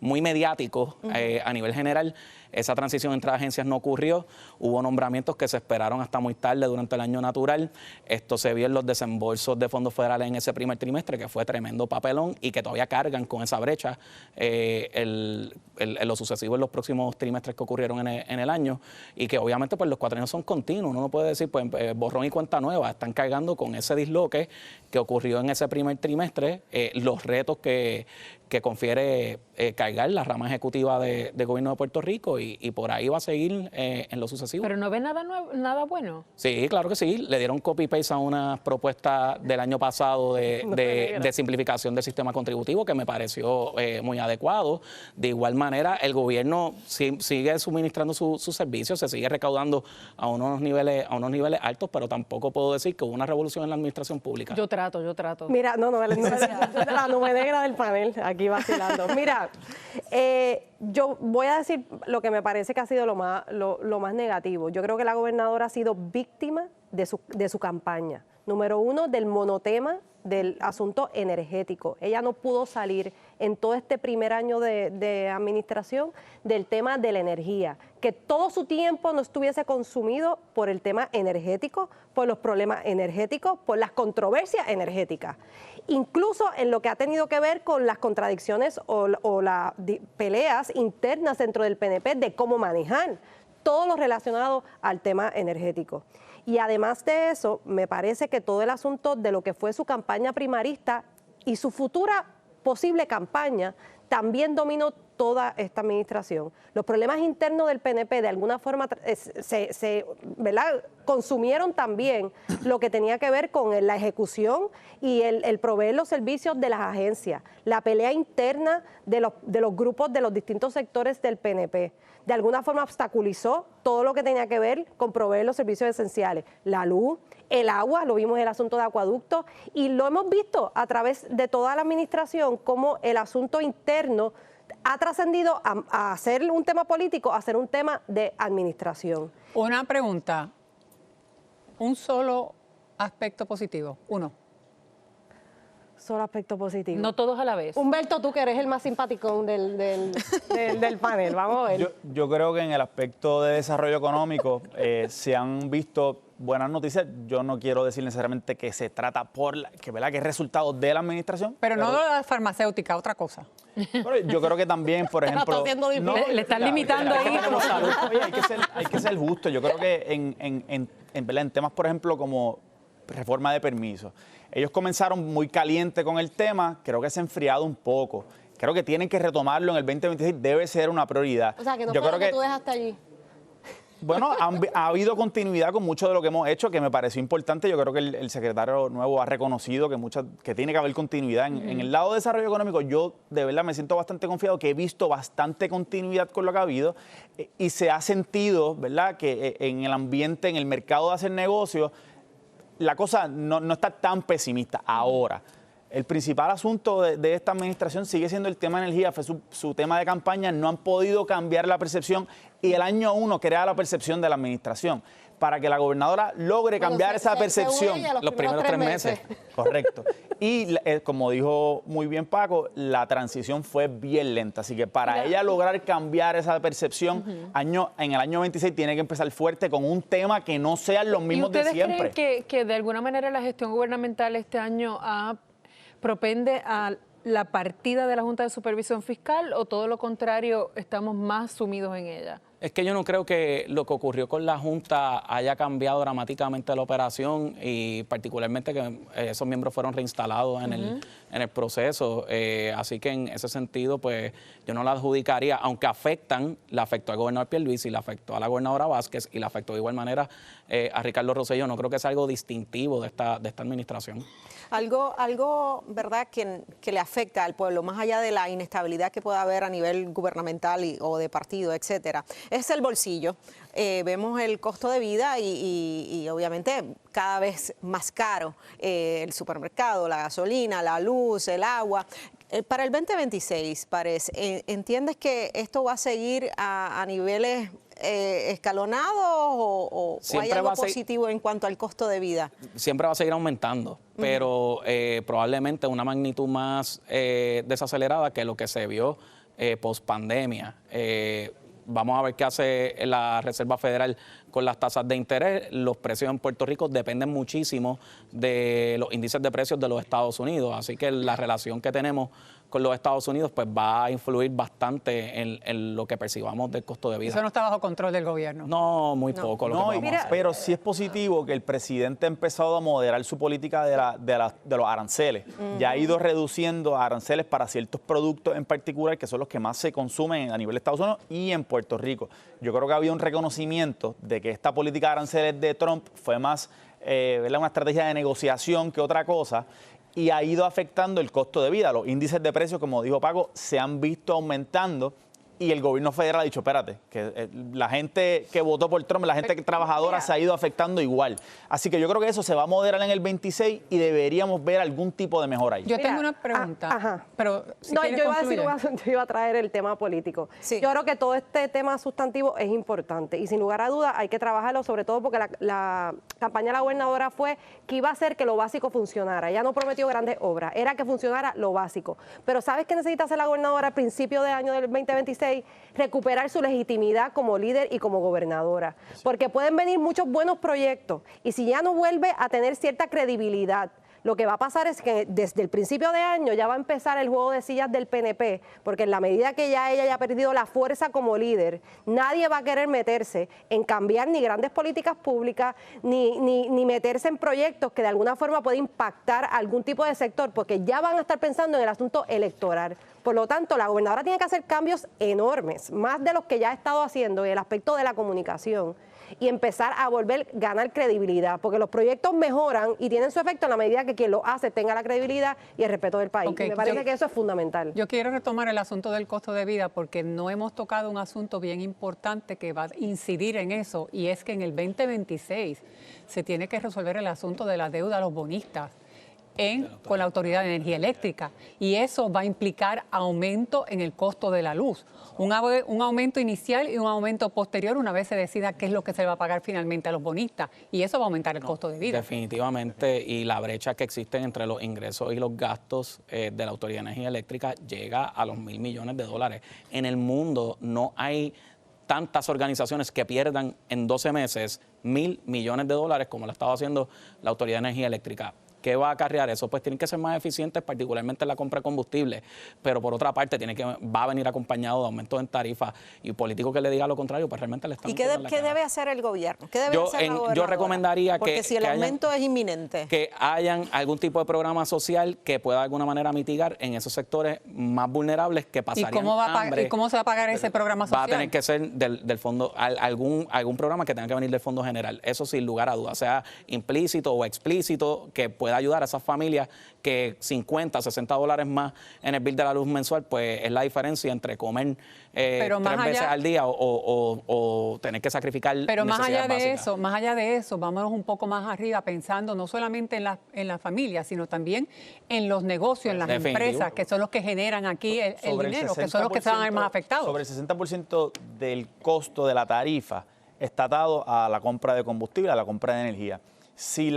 mediático a nivel general. Esa transición entre agencias no ocurrió. Hubo nombramientos que se esperaron hasta muy tarde durante el año natural. Esto se vio en los desembolsos de fondos federales en ese primer trimestre, que fue tremendo papelón y que todavía cargan con esa brecha en lo sucesivo en los próximos trimestres que ocurrieron en el año, y que obviamente pues los cuatrienios son continuos. Uno no puede decir pues borrón y cuenta nueva. Están cargando con ese disloque que ocurrió en ese primer trimestre, los retos que confiere cargar la rama ejecutiva de gobierno de Puerto Rico, y por ahí va a seguir en lo sucesivo. ¿Pero no ve nada bueno? Sí, claro que sí. Le dieron copy-paste a una propuesta del año pasado de simplificación del sistema contributivo que me pareció muy adecuado. De igual manera, el gobierno sigue suministrando sus servicios, se sigue recaudando a unos niveles altos, pero tampoco puedo decir que hubo una revolución en la administración pública. Yo trato. Mira, no, la nube negra del panel, aquí vacilando. Mira, yo voy a decir lo que me parece que ha sido lo más negativo. Yo creo que la gobernadora ha sido víctima de su campaña. Número uno, del monotema del asunto energético. Ella no pudo salir en todo este primer año de administración del tema de la energía, que todo su tiempo no estuviese consumido por el tema energético, por los problemas energéticos, por las controversias energéticas, incluso en lo que ha tenido que ver con las contradicciones o las peleas internas dentro del PNP de cómo manejar todo lo relacionado al tema energético. Y además de eso, me parece que todo el asunto de lo que fue su campaña primarista y su futura posible campaña también dominó toda esta administración. Los problemas internos del PNP de alguna forma ¿verdad?, consumieron también lo que tenía que ver con la ejecución y el proveer los servicios de las agencias, la pelea interna de los grupos de los distintos sectores del PNP. De alguna forma obstaculizó todo lo que tenía que ver con proveer los servicios esenciales, la luz, el agua, lo vimos en el asunto de acueductos, y lo hemos visto a través de toda la administración cómo el asunto interno ha trascendido a ser un tema político, a ser un tema de administración. Una pregunta, un solo aspecto positivo, uno. Solo aspecto positivo. No todos a la vez. Humberto, tú que eres el más simpático del panel, vamos a ver. Yo creo que en el aspecto de desarrollo económico se han visto buenas noticias. Yo no quiero decir necesariamente que se trata que es resultado de la administración. Pero no de la farmacéutica, otra cosa. Pero yo creo que también, por ejemplo... le están limitando ahí. Oye, hay que ser justo. Yo creo que en temas, por ejemplo, como reforma de permisos, ellos comenzaron muy caliente con el tema, creo que se ha enfriado un poco. Creo que tienen que retomarlo en el 2026, debe ser una prioridad. O sea, que no fue lo que tú dejaste allí. Bueno, ha habido continuidad con mucho de lo que hemos hecho, que me pareció importante. Yo creo que el secretario nuevo ha reconocido que tiene que haber continuidad. En el lado de desarrollo económico, yo de verdad me siento bastante confiado, que he visto bastante continuidad con lo que ha habido y se ha sentido, ¿verdad?, que en el ambiente, en el mercado de hacer negocios, la cosa no está tan pesimista ahora. El principal asunto de esta administración sigue siendo el tema de energía, fue su tema de campaña. No han podido cambiar la percepción y el año 1 crea la percepción de la administración. Para que la gobernadora logre cambiar esa percepción. Los primeros 3 meses. Correcto. Y como dijo muy bien Paco, la transición fue bien lenta. Así que para ella lograr cambiar esa percepción, en el año 26 tiene que empezar fuerte con un tema que no sean los mismos de siempre. ¿Y ustedes creen que de alguna manera la gestión gubernamental este año propende a la partida de la Junta de Supervisión Fiscal, o todo lo contrario, estamos más sumidos en ella? Es que yo no creo que lo que ocurrió con la Junta haya cambiado dramáticamente la operación y particularmente que esos miembros fueron reinstalados en el proceso. Así que en ese sentido, pues yo no la adjudicaría, aunque le afectó al gobernador Pierluisi, le afectó a la gobernadora Vázquez y le afectó de igual manera a Ricardo Rosselló. No creo que sea algo distintivo de esta administración. Algo, ¿verdad?, que le afecta al pueblo, más allá de la inestabilidad que pueda haber a nivel gubernamental o de partido, etcétera, es el bolsillo. Vemos el costo de vida y obviamente cada vez más caro el supermercado, la gasolina, la luz, el agua. Para el 2026, parece, ¿entiendes que esto va a seguir a niveles escalonados o hay algo positivo en cuanto al costo de vida? Siempre va a seguir aumentando, pero probablemente una magnitud más desacelerada que lo que se vio post pandemia. Vamos a ver qué hace la Reserva Federal con las tasas de interés. Los precios en Puerto Rico dependen muchísimo de los índices de precios de los Estados Unidos, así que la relación que tenemos con los Estados Unidos pues va a influir bastante en lo que percibamos del costo de vida. Eso no está bajo control del gobierno. No, muy poco. Pero sí es positivo que el presidente ha empezado a moderar su política de los aranceles. Ya ha ido reduciendo aranceles para ciertos productos en particular, que son los que más se consumen a nivel de Estados Unidos y en Puerto Rico. Yo creo que había un reconocimiento de que esta política de aranceles de Trump fue más una estrategia de negociación que otra cosa, y ha ido afectando el costo de vida. Los índices de precios, como dijo Paco, se han visto aumentando y el gobierno federal ha dicho, espérate, que la gente que votó por Trump, la gente trabajadora se ha ido afectando igual. Así que yo creo que eso se va a moderar en el 26 y deberíamos ver algún tipo de mejora ahí. Yo tengo una pregunta, pero si yo iba a traer el tema político. Yo creo que todo este tema sustantivo es importante y sin lugar a dudas hay que trabajarlo, sobre todo porque la campaña de la gobernadora fue que iba a hacer que lo básico funcionara. Ella no prometió grandes obras, era que funcionara lo básico. Pero ¿sabes qué necesita hacer la gobernadora al principio de año del 2026? Recuperar su legitimidad como líder y como gobernadora, porque pueden venir muchos buenos proyectos y si ya no vuelve a tener cierta credibilidad, lo que va a pasar es que desde el principio de año ya va a empezar el juego de sillas del PNP, porque en la medida que ya ella haya perdido la fuerza como líder, nadie va a querer meterse en cambiar ni grandes políticas públicas, ni meterse en proyectos que de alguna forma pueden impactar a algún tipo de sector, porque ya van a estar pensando en el asunto electoral. Por lo tanto, la gobernadora tiene que hacer cambios enormes, más de los que ya ha estado haciendo en el aspecto de la comunicación, y empezar a ganar credibilidad, porque los proyectos mejoran y tienen su efecto en la medida que quien lo hace tenga la credibilidad y el respeto del país. Y me parece que eso es fundamental. Yo quiero retomar el asunto del costo de vida porque no hemos tocado un asunto bien importante que va a incidir en eso, y es que en el 2026 se tiene que resolver el asunto de la deuda a los bonistas con la Autoridad de Energía Eléctrica, y eso va a implicar aumento en el costo de la luz, un aumento inicial y un aumento posterior una vez se decida qué es lo que se va a pagar finalmente a los bonistas, y eso va a aumentar el costo de vida. Definitivamente, y la brecha que existe entre los ingresos y los gastos de la Autoridad de Energía Eléctrica llega a los $1.000 millones. En el mundo no hay tantas organizaciones que pierdan en 12 meses $1.000 millones como lo ha estado haciendo la Autoridad de Energía Eléctrica. ¿Qué va a acarrear eso? Pues tienen que ser más eficientes, particularmente en la compra de combustible, pero por otra parte va a venir acompañado de aumentos en tarifas, y político que le diga lo contrario, pues realmente le están... ¿Y qué debe hacer el gobierno? ¿Qué debe hacer la gobernadora? Yo recomendaría porque si el aumento es inminente, que hayan algún tipo de programa social que pueda de alguna manera mitigar en esos sectores más vulnerables que pasarían hambre. ¿Y cómo se va a pagar ese programa social? Va a tener que ser del fondo, algún programa que tenga que venir del Fondo General, eso sin lugar a dudas, sea implícito o explícito, que pueda ayudar a esas familias que $50, $60 más en el bill de la luz mensual, pues es la diferencia entre comer 3 veces al día o tener que sacrificar pero necesidades básicas. Más allá de eso, vámonos un poco más arriba pensando no solamente en la familia, sino también en los negocios, en las empresas, que son los que generan aquí el dinero, que son los que se van a ver más afectados. Sobre el 60% del costo de la tarifa está atado a la compra de combustible, a la compra de energía. Si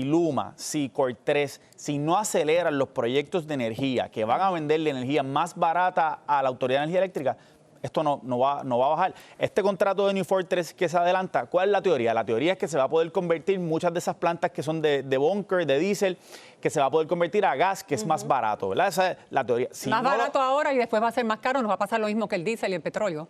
Luma, si COR3, si no aceleran los proyectos de energía que van a venderle energía más barata a la Autoridad de Energía Eléctrica, esto no va a bajar. Este contrato de New Fortress que se adelanta, ¿cuál es la teoría? La teoría es que se va a poder convertir muchas de esas plantas que son de bunker, de diésel, que se va a poder convertir a gas, que es más barato, ¿verdad? Esa es la teoría. Barato ahora y después va a ser más caro, nos va a pasar lo mismo que el diésel y el petróleo.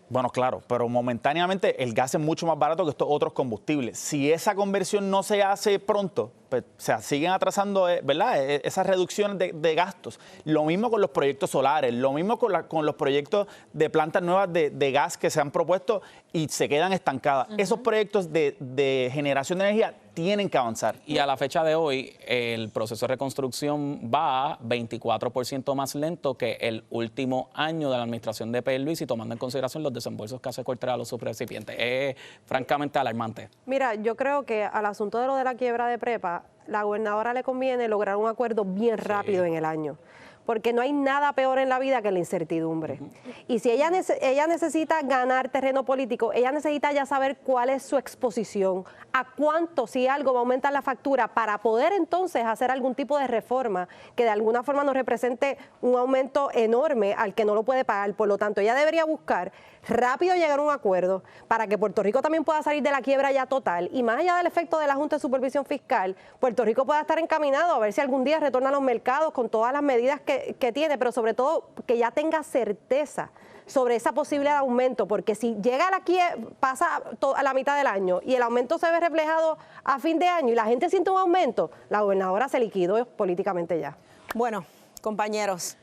Bueno, claro, pero momentáneamente el gas es mucho más barato que estos otros combustibles. Si esa conversión no se hace pronto, pues, o sea, siguen atrasando, ¿verdad?, esas reducciones de gastos. Lo mismo con los proyectos solares, lo mismo con los proyectos de plantas nuevas de gas que se han propuesto y se quedan estancadas. Esos proyectos de generación de energía tienen que avanzar. Y a la fecha de hoy, el proceso de reconstrucción va 24% más lento que el último año de la administración de Pierluisi, tomando en consideración los desembolsos que hace Cortera a los subrecipientes. Es francamente alarmante. Mira, yo creo que al asunto de lo de la quiebra de Prepa, la gobernadora le conviene lograr un acuerdo bien rápido en el año, porque no hay nada peor en la vida que la incertidumbre. Y si ella necesita ganar terreno político, ella necesita ya saber cuál es su exposición, a cuánto, si algo, va a aumentar la factura, para poder entonces hacer algún tipo de reforma que de alguna forma nos represente un aumento enorme al que no lo puede pagar. Por lo tanto, ella debería buscar rápido llegar a un acuerdo para que Puerto Rico también pueda salir de la quiebra ya total, y más allá del efecto de la Junta de Supervisión Fiscal, Puerto Rico pueda estar encaminado a ver si algún día retorna a los mercados con todas las medidas que tiene, pero sobre todo que ya tenga certeza sobre esa posibilidad de aumento, porque si llega a la quiebra, pasa a la mitad del año y el aumento se ve reflejado a fin de año y la gente siente un aumento, la gobernadora se liquidó políticamente ya. Bueno, compañeros,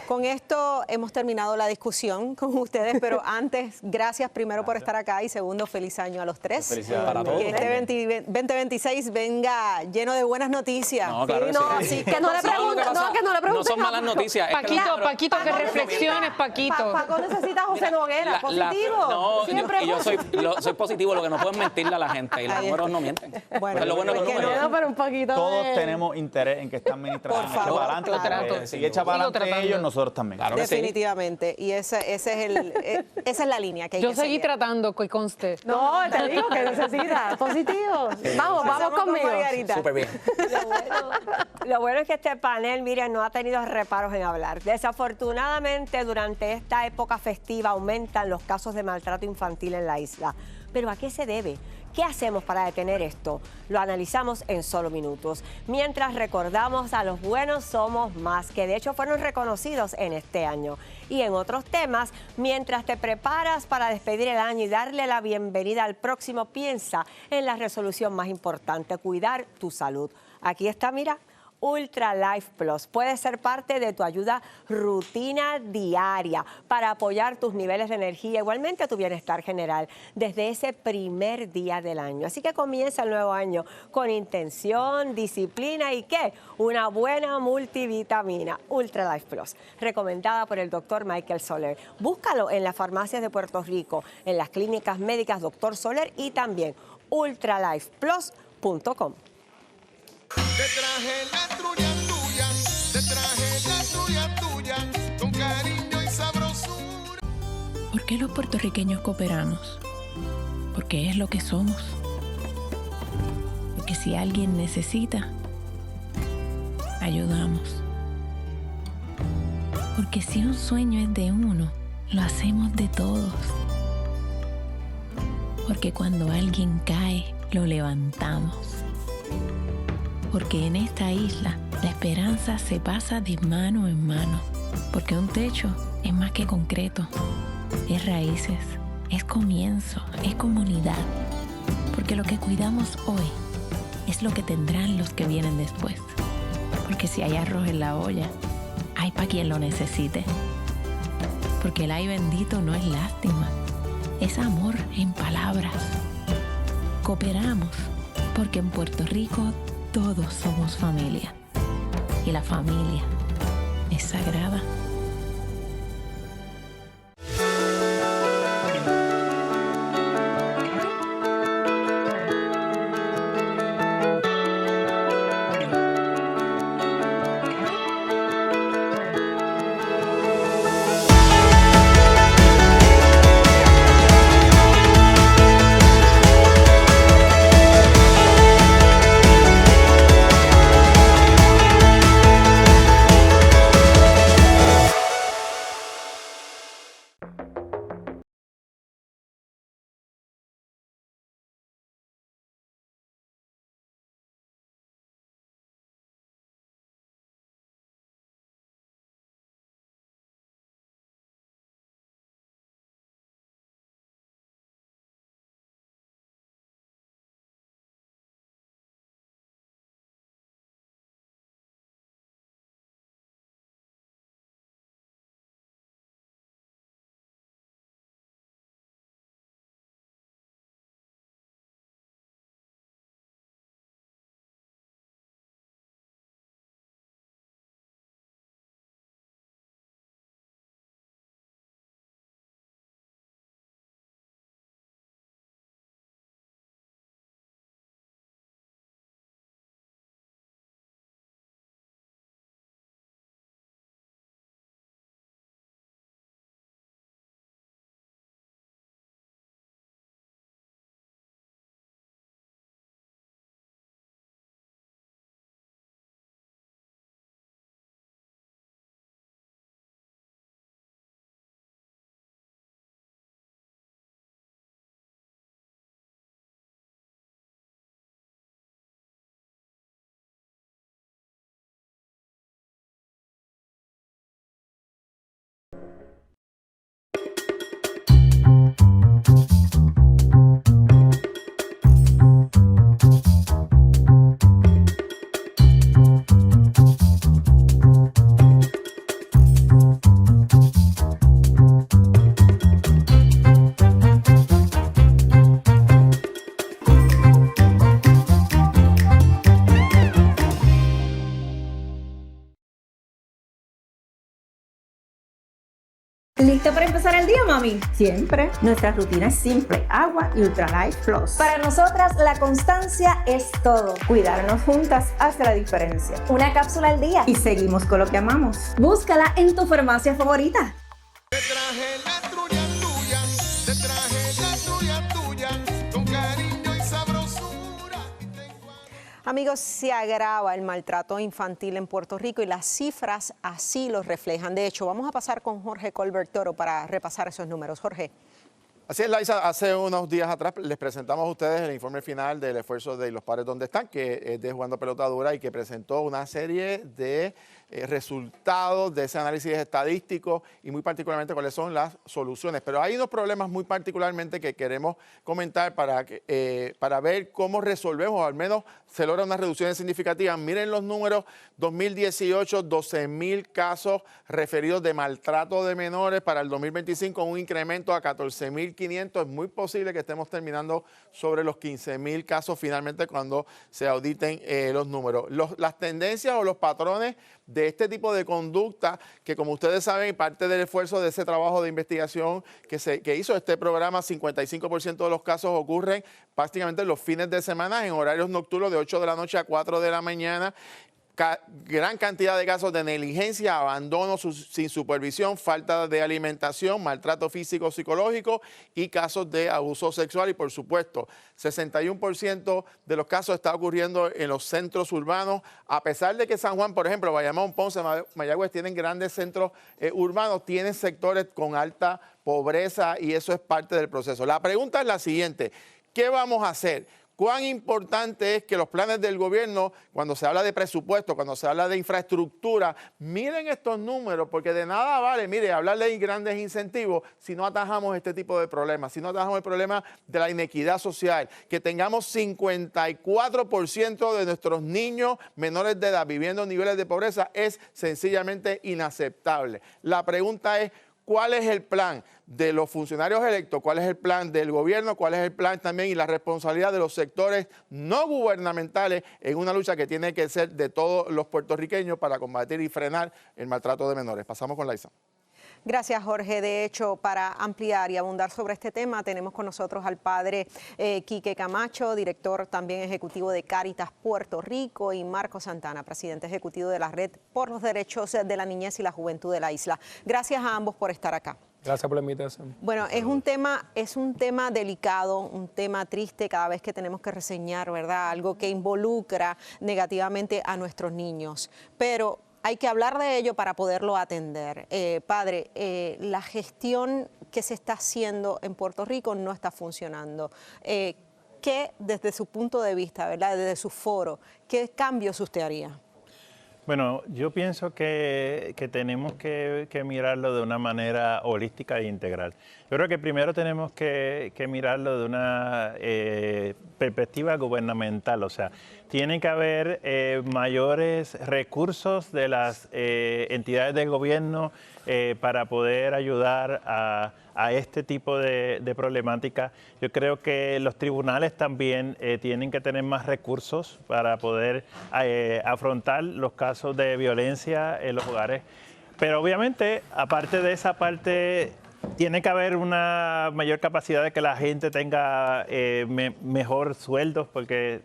con esto hemos terminado la discusión con ustedes, pero antes, gracias primero por estar acá y segundo, feliz año a los tres. Felicidades para todos. Que este 2026 venga lleno de buenas noticias. No, claro que sí. Que no le pregunten, que no le pregunten. No son malas noticias. Paquito, que reflexiones, Paquito. Paco necesita a José Noguera, positivo. No, siempre yo soy positivo, lo que no puedo es mentirle a la gente y los números no mienten. Bueno, es lo bueno de los números. pero un poquito Todos tenemos interés en que esta administración eche para adelante. Si echa para adelante ellos, nosotros también. Claro que sí. Definitivamente, y esa es la línea que hay Yo que seguí seguir. tratando, que conste. No, te digo que necesita, positivo. Vamos conmigo. Súper bien. Lo bueno es que este panel, miren, no ha tenido reparos en hablar. Desafortunadamente, durante esta época festiva aumentan los casos de maltrato infantil en la isla. ¿Pero a qué se debe? ¿Qué hacemos para detener esto? Lo analizamos en solo minutos. Mientras recordamos a los buenos somos más, que de hecho fueron reconocidos en este año. Y en otros temas, mientras te preparas para despedir el año y darle la bienvenida al próximo, piensa en la resolución más importante, cuidar tu salud. Aquí está, mira. Ultra Life Plus puede ser parte de tu ayuda rutina diaria para apoyar tus niveles de energía, igualmente tu bienestar general, desde ese primer día del año. Así que comienza el nuevo año con intención, disciplina y ¿qué? Una buena multivitamina. Ultra Life Plus, recomendada por el doctor Michael Soler. Búscalo en las farmacias de Puerto Rico, en las clínicas médicas Dr. Soler y también ultralifeplus.com. Te traje la trulla tuya, te traje la trulla tuya, con cariño y sabrosura. ¿Por qué los puertorriqueños cooperamos? Porque es lo que somos. Porque si alguien necesita, ayudamos. Porque si un sueño es de uno, lo hacemos de todos. Porque cuando alguien cae, lo levantamos. Porque en esta isla la esperanza se pasa de mano en mano. Porque un techo es más que concreto, es raíces, es comienzo, es comunidad. Porque lo que cuidamos hoy es lo que tendrán los que vienen después. Porque si hay arroz en la olla, hay para quien lo necesite. Porque el ay bendito no es lástima, es amor en palabras. Cooperamos porque en Puerto Rico todos somos familia y la familia es sagrada. ¿Listo para empezar el día, mami? Siempre. Nuestra rutina es simple, agua y Ultralife Plus. Para nosotras, la constancia es todo. Cuidarnos juntas hace la diferencia. Una cápsula al día y seguimos con lo que amamos. Búscala en tu farmacia favorita. Te traje la trulla tuya, te traje la trulla tuya, con cariño y sabrosura. Amigos, se agrava el maltrato infantil en Puerto Rico y las cifras así lo reflejan. De hecho, vamos a pasar con Jorge Colbert Toro para repasar esos números. Jorge. Así es, Laisa, hace unos días atrás les presentamos a ustedes el informe final del esfuerzo de Los Padres Donde Están, que es de Jugando Pelota Dura y que presentó una serie de resultados de ese análisis estadístico y muy particularmente cuáles son las soluciones. Pero hay unos problemas muy particularmente que queremos comentar para ver cómo resolvemos, o al menos se logra unas reducciones significativas. Miren los números, 2018, 12,000 casos referidos de maltrato de menores, para el 2025 un incremento a 14,500. Es muy posible que estemos terminando sobre los 15,000 casos finalmente cuando se auditen los números. Las tendencias o los patrones de este tipo de conducta, que como ustedes saben, parte del esfuerzo de ese trabajo de investigación que hizo este programa, 55% de los casos ocurren prácticamente los fines de semana en horarios nocturnos de 8 de la noche a 4 de la mañana. Gran cantidad de casos de negligencia, abandono sin supervisión, falta de alimentación, maltrato físico, psicológico y casos de abuso sexual. Y por supuesto, 61% de los casos está ocurriendo en los centros urbanos. A pesar de que San Juan, por ejemplo, Bayamón, Ponce, Mayagüez tienen grandes centros urbanos, tienen sectores con alta pobreza y eso es parte del proceso. La pregunta es la siguiente: ¿qué vamos a hacer? ¿Cuán importante es que los planes del gobierno, cuando se habla de presupuesto, cuando se habla de infraestructura, miren estos números? Porque de nada vale, mire, hablar de grandes incentivos si no atajamos este tipo de problemas, si no atajamos el problema de la inequidad social, que tengamos 54% de nuestros niños menores de edad viviendo en niveles de pobreza, es sencillamente inaceptable. La pregunta es, ¿cuál es el plan de los funcionarios electos? ¿Cuál es el plan del gobierno? ¿Cuál es el plan también y la responsabilidad de los sectores no gubernamentales en una lucha que tiene que ser de todos los puertorriqueños para combatir y frenar el maltrato de menores? Pasamos con Laisa. Gracias, Jorge. De hecho, para ampliar y abundar sobre este tema, tenemos con nosotros al padre Quique Camacho, director también ejecutivo de Cáritas Puerto Rico, y Marco Santana, presidente ejecutivo de la Red por los Derechos de la Niñez y la Juventud de la isla. Gracias a ambos por estar acá. Gracias por la invitación. Bueno, es un tema delicado, un tema triste cada vez que tenemos que reseñar, ¿verdad? Algo que involucra negativamente a nuestros niños. Pero hay que hablar de ello para poderlo atender. Padre, la gestión que se está haciendo en Puerto Rico no está funcionando. ¿Qué, desde su punto de vista, ¿verdad? Desde su foro, qué cambios usted haría? Bueno, yo pienso que tenemos que mirarlo de una manera holística e integral. Yo creo que primero tenemos que mirarlo de una perspectiva gubernamental, o sea, tiene que haber mayores recursos de las entidades del gobierno para poder ayudar a este tipo de problemática. Yo creo que los tribunales también tienen que tener más recursos para poder afrontar los casos de violencia en los hogares. Pero obviamente, aparte de esa parte, tiene que haber una mayor capacidad de que la gente tenga mejor sueldos, porque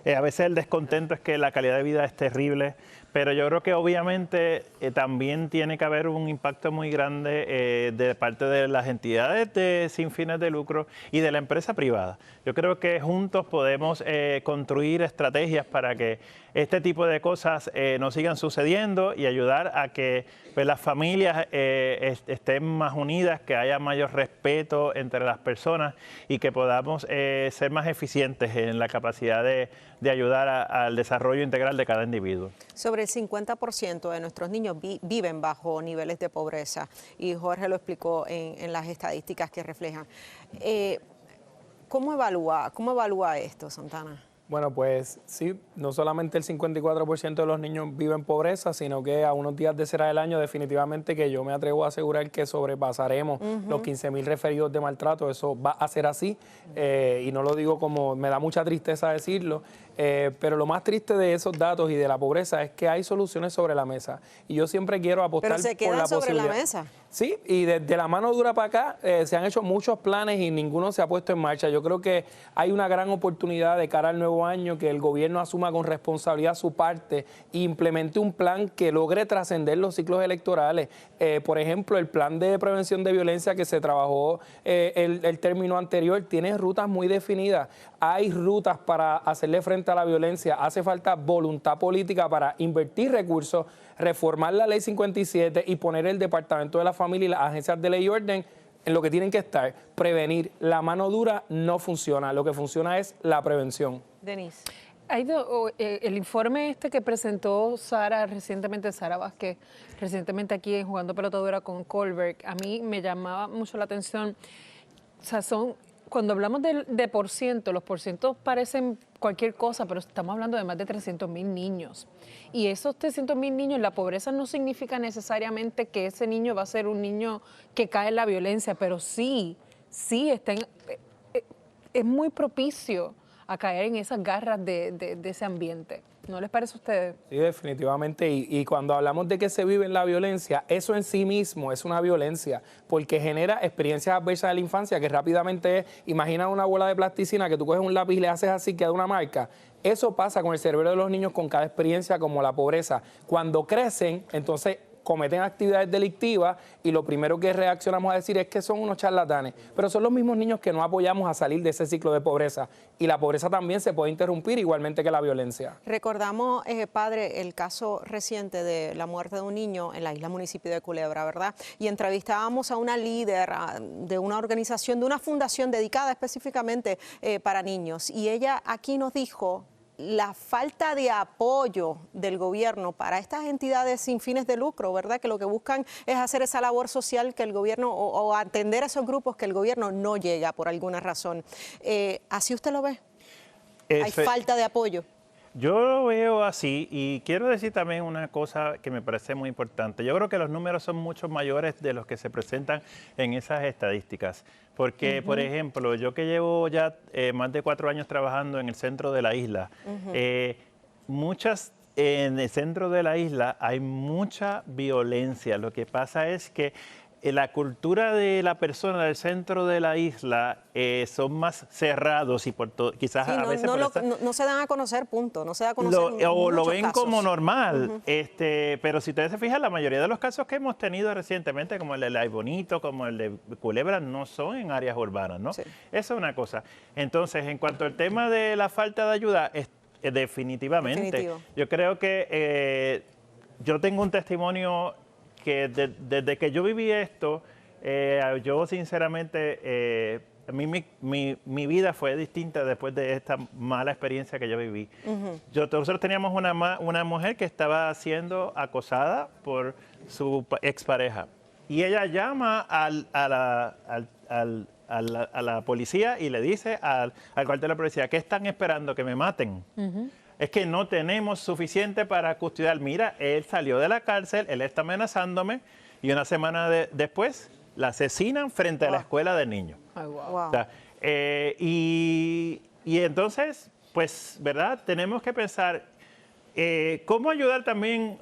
a veces el descontento es que la calidad de vida es terrible. Pero yo creo que obviamente también tiene que haber un impacto muy grande de parte de las entidades sin fines de lucro y de la empresa privada. Yo creo que juntos podemos construir estrategias para que este tipo de cosas no sigan sucediendo y ayudar a que pues, las familias estén más unidas, que haya mayor respeto entre las personas y que podamos ser más eficientes en la capacidad de ayudar al desarrollo integral de cada individuo. Sobre el 50% de nuestros niños viven bajo niveles de pobreza, y Jorge lo explicó en las estadísticas que reflejan. ¿Cómo evalúa esto, Santana? Bueno, pues sí, no solamente el 54% de los niños viven en pobreza, sino que a unos días de cerrar el año definitivamente que yo me atrevo a asegurar que sobrepasaremos los 15,000 referidos de maltrato. Eso va a ser así y no lo digo como, me da mucha tristeza decirlo. Pero lo más triste de esos datos y de la pobreza es que hay soluciones sobre la mesa. Y yo siempre quiero apostar Pero se por quedan la sobre posibilidad. la mesa. Sí, y desde la mano dura para acá se han hecho muchos planes y ninguno se ha puesto en marcha. Yo creo que hay una gran oportunidad de cara al nuevo año que el gobierno asuma con responsabilidad su parte e implemente un plan que logre trascender los ciclos electorales. Por ejemplo, el plan de prevención de violencia que se trabajó el término anterior tiene rutas muy definidas. Hay rutas para hacerle frente a la violencia. Hace falta voluntad política para invertir recursos, reformar la ley 57 y poner el Departamento de la Familia y las agencias de ley y orden en lo que tienen que estar. Prevenir. La mano dura no funciona. Lo que funciona es la prevención. Denise. El informe este que presentó Sara Vázquez, recientemente aquí en Jugando Pelota Dura con Colbert, a mí me llamaba mucho la atención. O sea, cuando hablamos de por ciento, los porcientos parecen cualquier cosa, pero estamos hablando de más de 300,000 niños. Y esos 300,000 niños, la pobreza no significa necesariamente que ese niño va a ser un niño que cae en la violencia, pero sí es muy propicio a caer en esas garras de ese ambiente. ¿No les parece a ustedes? Sí, definitivamente. Y cuando hablamos de que se vive en la violencia, eso en sí mismo es una violencia, porque genera experiencias adversas de la infancia que rápidamente es, imagina una bola de plasticina que tú coges un lápiz y le haces así, queda una marca. Eso pasa con el cerebro de los niños con cada experiencia, como la pobreza. Cuando crecen, entonces cometen actividades delictivas y lo primero que reaccionamos a decir es que son unos charlatanes, pero son los mismos niños que no apoyamos a salir de ese ciclo de pobreza, y la pobreza también se puede interrumpir igualmente que la violencia. Recordamos, padre, el caso reciente de la muerte de un niño en la isla municipio de Culebra, ¿verdad? Y entrevistábamos a una líder de una organización, de una fundación dedicada específicamente para niños, y ella aquí nos dijo la falta de apoyo del gobierno para estas entidades sin fines de lucro, ¿verdad? Que lo que buscan es hacer esa labor social que el gobierno, o atender a esos grupos que el gobierno no llega por alguna razón. ¿Así usted lo ve? ¿Hay falta de apoyo? Yo lo veo así, y quiero decir también una cosa que me parece muy importante. Yo creo que los números son mucho mayores de los que se presentan en esas estadísticas. Porque, por ejemplo, yo que llevo ya más de 4 años trabajando en el centro de la isla, en el centro de la isla hay mucha violencia. Lo que pasa es que la cultura de la persona del centro de la isla son más cerrados y quizás sí, a veces no se dan a conocer, punto. No se dan a conocer o lo ven casos como normal. Pero si ustedes se fijan, la mayoría de los casos que hemos tenido recientemente, como el de Ay Bonito, como el de Culebra, no son en áreas urbanas, ¿no? Sí. Eso es una cosa. Entonces, en cuanto al tema de la falta de ayuda, definitivamente. Definitivo. Yo creo que yo tengo un testimonio que desde que yo viví esto, yo sinceramente, mi vida fue distinta después de esta mala experiencia que yo viví. Nosotros teníamos una mujer que estaba siendo acosada por su expareja, y ella llama a la policía y le dice al cuartel de la policía: ¿qué están esperando? ¿Que me maten? Es que no tenemos suficiente para custodiar. Mira, él salió de la cárcel, él está amenazándome, y una semana después la asesinan frente a la escuela del niño. O sea, y entonces, pues, ¿verdad? Tenemos que pensar cómo ayudar también,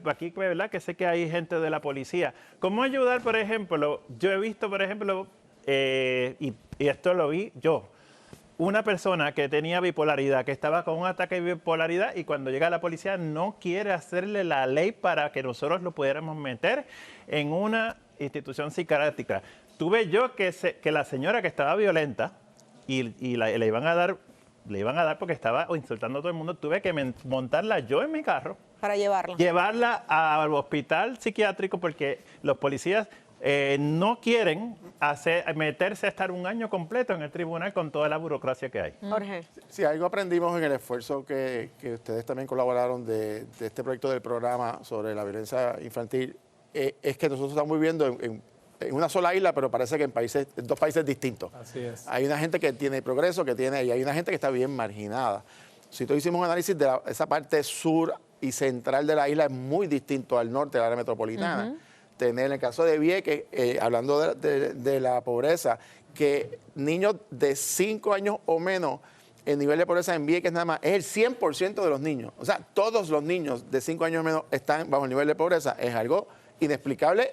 aquí, ¿verdad? Que sé que hay gente de la policía. ¿Cómo ayudar, por ejemplo? Yo he visto, por ejemplo, y esto lo vi yo, una persona que tenía bipolaridad, que estaba con un ataque de bipolaridad, y cuando llega la policía no quiere hacerle la ley para que nosotros lo pudiéramos meter en una institución psiquiátrica. Tuve yo que la señora que estaba violenta y le iban a dar porque estaba insultando a todo el mundo, tuve que montarla yo en mi carro. Para llevarla. Llevarla al hospital psiquiátrico, porque los policías no quieren meterse a estar un año completo en el tribunal con toda la burocracia que hay. Jorge. Sí, algo aprendimos en el esfuerzo que ustedes también colaboraron de este proyecto del programa sobre la violencia infantil, es que nosotros estamos viviendo en una sola isla, pero parece que en 2 países distintos. Así es. Hay una gente que tiene progreso, y hay una gente que está bien marginada. Si nosotros hicimos un análisis de esa parte sur y central de la isla, es muy distinto al norte, del área metropolitana. Tener en el caso de Vieques, hablando de la pobreza, que niños de 5 años o menos el nivel de pobreza en Vieques nada más es el 100% de los niños. O sea, todos los niños de 5 años o menos están bajo el nivel de pobreza. Es algo inexplicable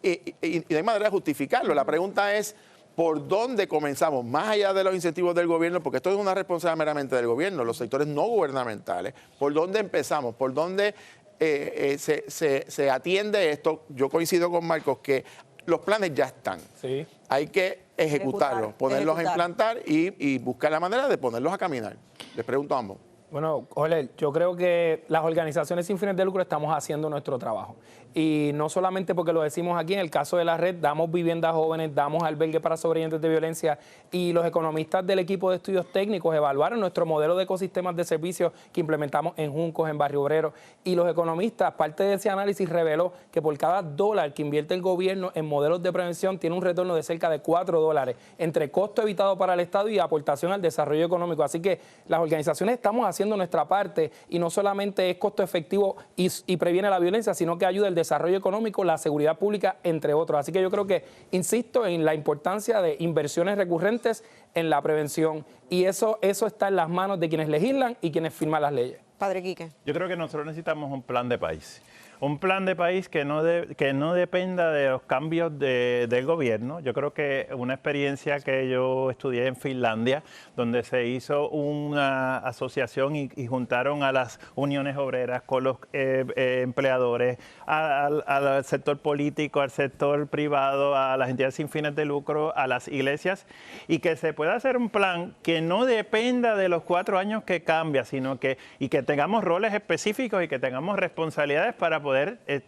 y no hay manera de justificarlo. La pregunta es, ¿por dónde comenzamos? Más allá de los incentivos del gobierno, porque esto es una responsabilidad meramente del gobierno, los sectores no gubernamentales. ¿Por dónde empezamos? ¿Por dónde se atiende esto? Yo coincido con Marcos que los planes ya están. Sí. Hay que ejecutarlos, ponerlos a implantar y buscar la manera de ponerlos a caminar. Les pregunto a ambos. Bueno, Jorge, yo creo que las organizaciones sin fines de lucro estamos haciendo nuestro trabajo. Y no solamente porque lo decimos aquí, en el caso de la red, damos viviendas a jóvenes, damos albergue para sobrevivientes de violencia y los economistas del equipo de estudios técnicos evaluaron nuestro modelo de ecosistemas de servicios que implementamos en Juncos, en Barrio Obrero. Y los economistas, parte de ese análisis reveló que por cada dólar que invierte el gobierno en modelos de prevención tiene un retorno de cerca de $4 entre costo evitado para el Estado y aportación al desarrollo económico. Así que las organizaciones estamos haciendo nuestra parte y no solamente es costo efectivo y previene la violencia, sino que ayuda el desarrollo económico, la seguridad pública, entre otros. Así que yo creo que, insisto, en la importancia de inversiones recurrentes en la prevención y eso está en las manos de quienes legislan y quienes firman las leyes. Padre Quique. Yo creo que nosotros necesitamos un plan de país. Un plan de país que no dependa de los cambios del gobierno. Yo creo que una experiencia que yo estudié en Finlandia, donde se hizo una asociación y juntaron a las uniones obreras con los empleadores, al sector político, al sector privado, a las entidades sin fines de lucro, a las iglesias, y que se pueda hacer un plan que no dependa de los 4 años que cambia, sino que tengamos roles específicos y que tengamos responsabilidades para poder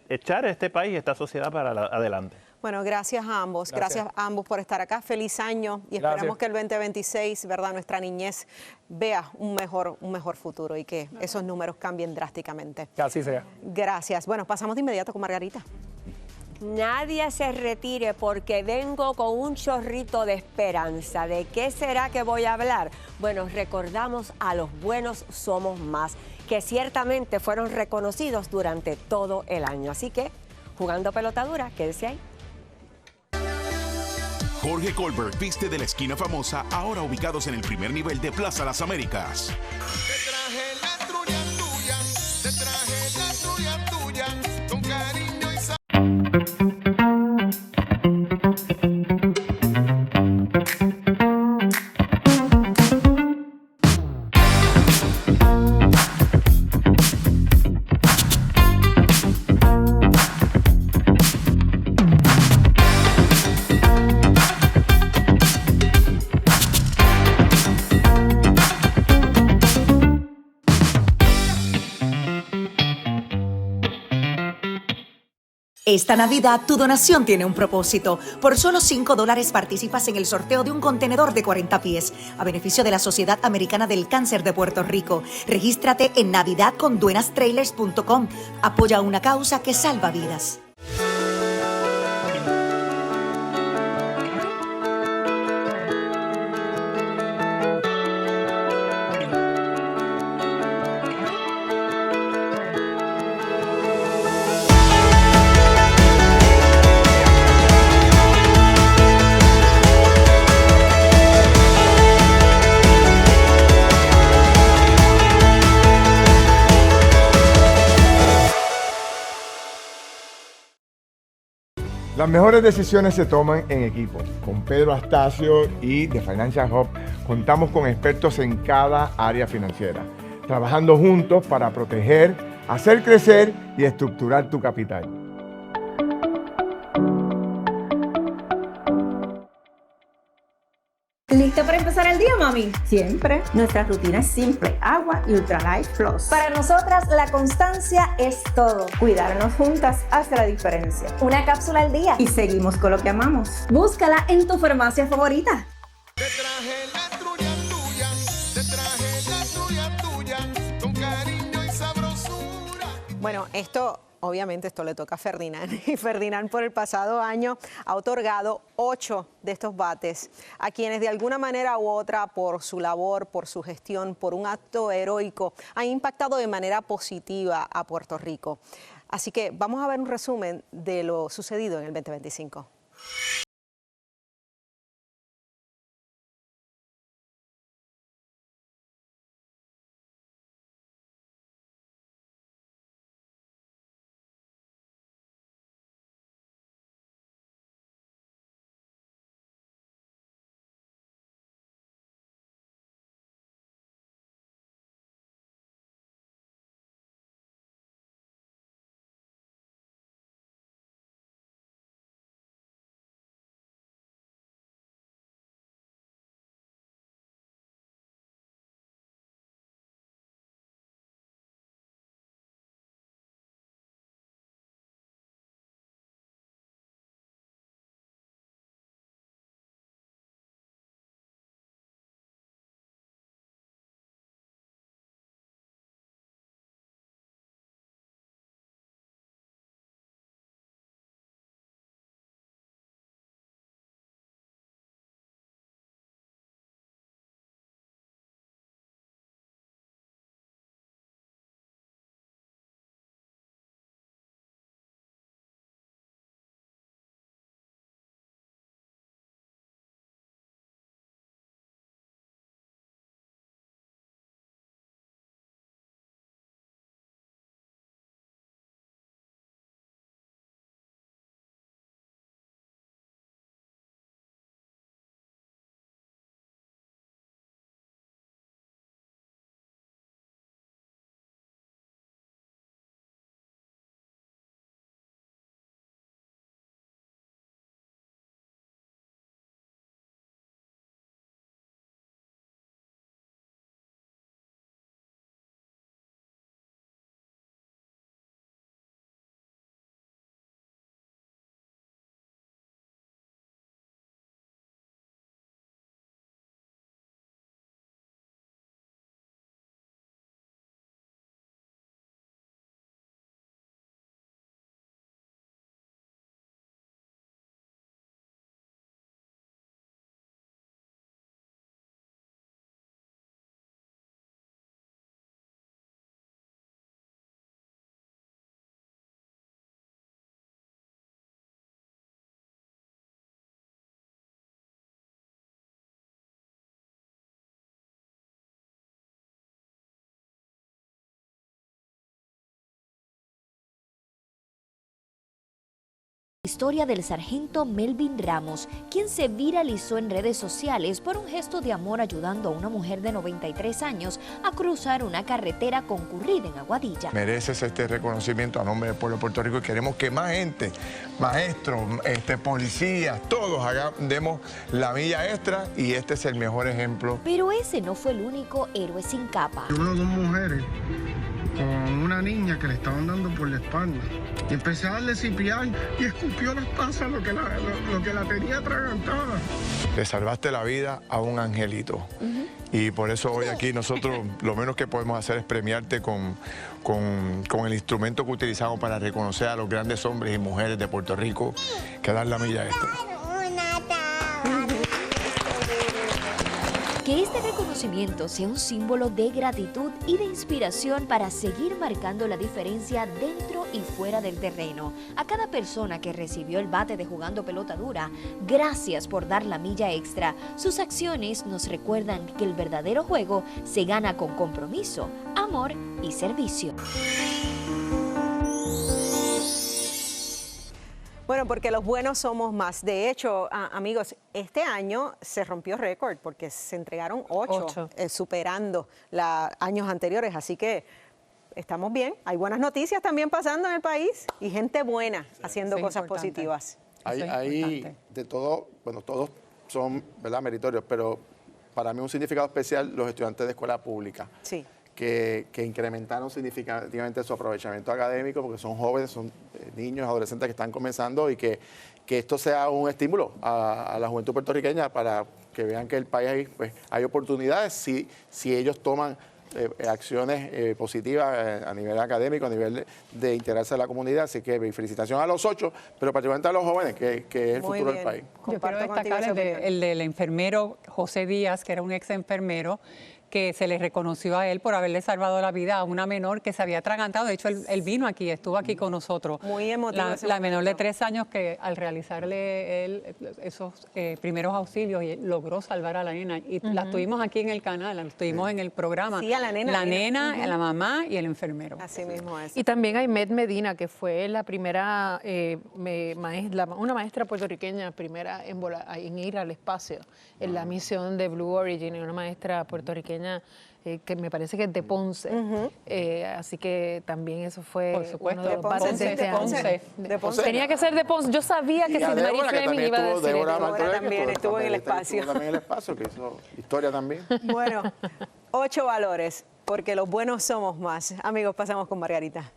echar este país y esta sociedad para adelante. Bueno, gracias a ambos. Gracias a ambos por estar acá. Feliz año y esperamos que el 2026, ¿verdad?, nuestra niñez vea un mejor futuro y que esos números cambien drásticamente. Que así sea. Gracias. Bueno, pasamos de inmediato con Margarita. Nadie se retire porque vengo con un chorrito de esperanza. ¿De qué será que voy a hablar? Bueno, recordamos a los buenos somos más, que ciertamente fueron reconocidos durante todo el año. Así que, jugando pelota dura, quédese ahí. Jorge Colbert viste de la esquina famosa, ahora ubicados en el primer nivel de Plaza Las Américas. Te traje la trulla tuya, te traje la trulla tuya, con cariño y sabor. Esta Navidad tu donación tiene un propósito. Por solo $5 participas en el sorteo de un contenedor de 40 pies a beneficio de la Sociedad Americana del Cáncer de Puerto Rico. Regístrate en navidadconduenastrailers.com. Apoya una causa que salva vidas. Las mejores decisiones se toman en equipo. Con Pedro Astacio y The Financial Hub contamos con expertos en cada área financiera, trabajando juntos para proteger, hacer crecer y estructurar tu capital. ¿Listo para empezar el día, mami? Siempre. Nuestra rutina es simple: agua y Ultralife Plus. Para nosotras, la constancia es todo. Cuidarnos juntas hace la diferencia. Una cápsula al día y seguimos con lo que amamos. Búscala en tu farmacia favorita. Te traje la trulla tuya, te traje la trulla tuya, con cariño y sabrosura. Bueno, obviamente esto le toca a Ferdinand, y Ferdinand por el pasado año ha otorgado 8 de estos bates a quienes de alguna manera u otra, por su labor, por su gestión, por un acto heroico, han impactado de manera positiva a Puerto Rico. Así que vamos a ver un resumen de lo sucedido en el 2025. Historia del sargento Melvin Ramos, quien se viralizó en redes sociales por un gesto de amor ayudando a una mujer de 93 años a cruzar una carretera concurrida en Aguadilla. Mereces este reconocimiento a nombre del pueblo de Puerto Rico y queremos que más gente, maestros, policías, todos demos la milla extra y este es el mejor ejemplo. Pero ese no fue el único héroe sin capa. Hubo dos mujeres con una niña que le estaban dando por la espalda. Y empecé a darle CPR y escupió las pasas lo que la tenía atragantada. Le salvaste la vida a un angelito. Y por eso hoy aquí nosotros lo menos que podemos hacer es premiarte con el instrumento que utilizamos para reconocer a los grandes hombres y mujeres de Puerto Rico que dan la milla extra. Que este reconocimiento sea un símbolo de gratitud y de inspiración para seguir marcando la diferencia dentro y fuera del terreno. A cada persona que recibió el bate de Jugando Pelota Dura, gracias por dar la milla extra. Sus acciones nos recuerdan que el verdadero juego se gana con compromiso, amor y servicio. Bueno, porque los buenos somos más. De hecho, amigos, este año se rompió récord porque se entregaron 8. Superando años anteriores. Así que estamos bien. Hay buenas noticias también pasando en el país y gente buena haciendo cosas positivas. Hay de todo, bueno, todos son, ¿verdad?, meritorios, pero para mí un significado especial los estudiantes de escuela pública. Sí. Que incrementaron significativamente su aprovechamiento académico porque son jóvenes, son niños, adolescentes que están comenzando y que esto sea un estímulo a la juventud puertorriqueña para que vean que el país hay oportunidades si ellos toman acciones positivas a nivel académico, a nivel de integrarse a la comunidad. Así que felicitación a los 8, pero particularmente a los jóvenes, que es el futuro del país. Yo quiero destacar el del enfermero José Díaz, que era un ex enfermero, que se le reconoció a él por haberle salvado la vida a una menor que se había atragantado. De hecho, él vino aquí, estuvo aquí con nosotros. Muy emotivo. La menor de 3 años que al realizarle él esos primeros auxilios logró salvar a la nena. Y la tuvimos aquí en el canal, la tuvimos en el programa. Sí, a la nena. La nena, a la mamá y el enfermero. Así mismo es. Y también hay Med Medina, que fue la primera una maestra puertorriqueña primera en ir al espacio, en la misión de Blue Origin, una maestra puertorriqueña que me parece que es de Ponce. Así que también eso fue por supuesto, uno de los pasos de este año. De Ponce. Tenía que ser de Ponce. Yo sabía que Marie Fleming iba a decir Débora también estuvo en el espacio. Estuvo también en el espacio, que hizo historia también. Bueno, 8 valores, porque los buenos somos más. Amigos, pasamos con Margarita.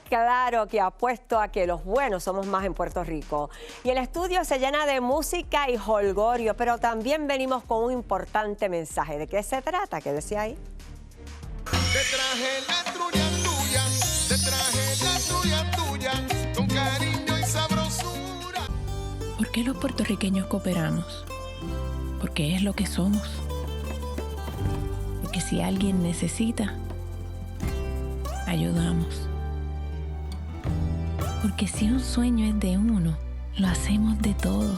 Claro que apuesto a que los buenos somos más en Puerto Rico. Y el estudio se llena de música y jolgorio, pero también venimos con un importante mensaje. ¿De qué se trata? ¿Qué decía ahí? Te traje la trulla tuya, te traje la trulla tuya, con cariño y sabrosura. ¿Por qué los puertorriqueños cooperamos? Porque es lo que somos. Porque si alguien necesita, ayudamos. Porque si un sueño es de uno, lo hacemos de todos.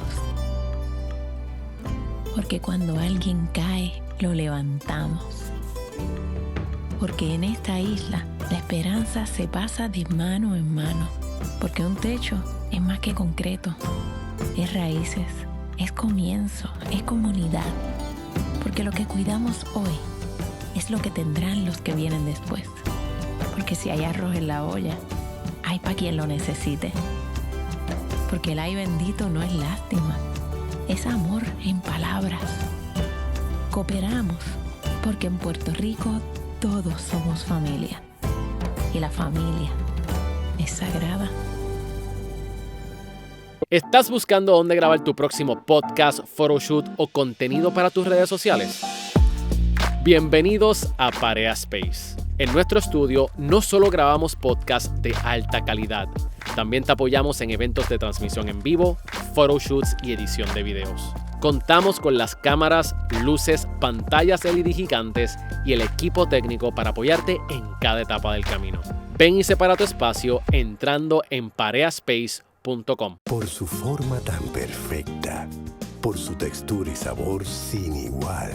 Porque cuando alguien cae, lo levantamos. Porque en esta isla, la esperanza se pasa de mano en mano. Porque un techo es más que concreto, es raíces, es comienzo, es comunidad. Porque lo que cuidamos hoy es lo que tendrán los que vienen después. Porque si hay arroz en la olla, hay para quien lo necesite. Porque el ay bendito no es lástima, es amor en palabras. Cooperamos porque en Puerto Rico todos somos familia. Y la familia es sagrada. ¿Estás buscando dónde grabar tu próximo podcast, photoshoot o contenido para tus redes sociales? Bienvenidos a Parea Space. En nuestro estudio no solo grabamos podcasts de alta calidad, también te apoyamos en eventos de transmisión en vivo, photoshoots y edición de videos. Contamos con las cámaras, luces, pantallas LED gigantes y el equipo técnico para apoyarte en cada etapa del camino. Ven y separa tu espacio entrando en pareaspace.com. Por su forma tan perfecta, por su textura y sabor sin igual.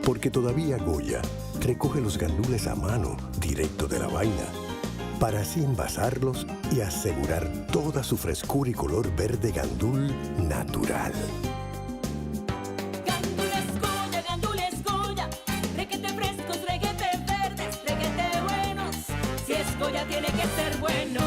Porque todavía Goya recoge los gandules a mano, directo de la vaina. para así envasarlos y asegurar toda su frescura y color verde gandul natural. Gandules Goya, requete frescos, requete verdes, requete buenos. Si es Goya tiene que ser bueno.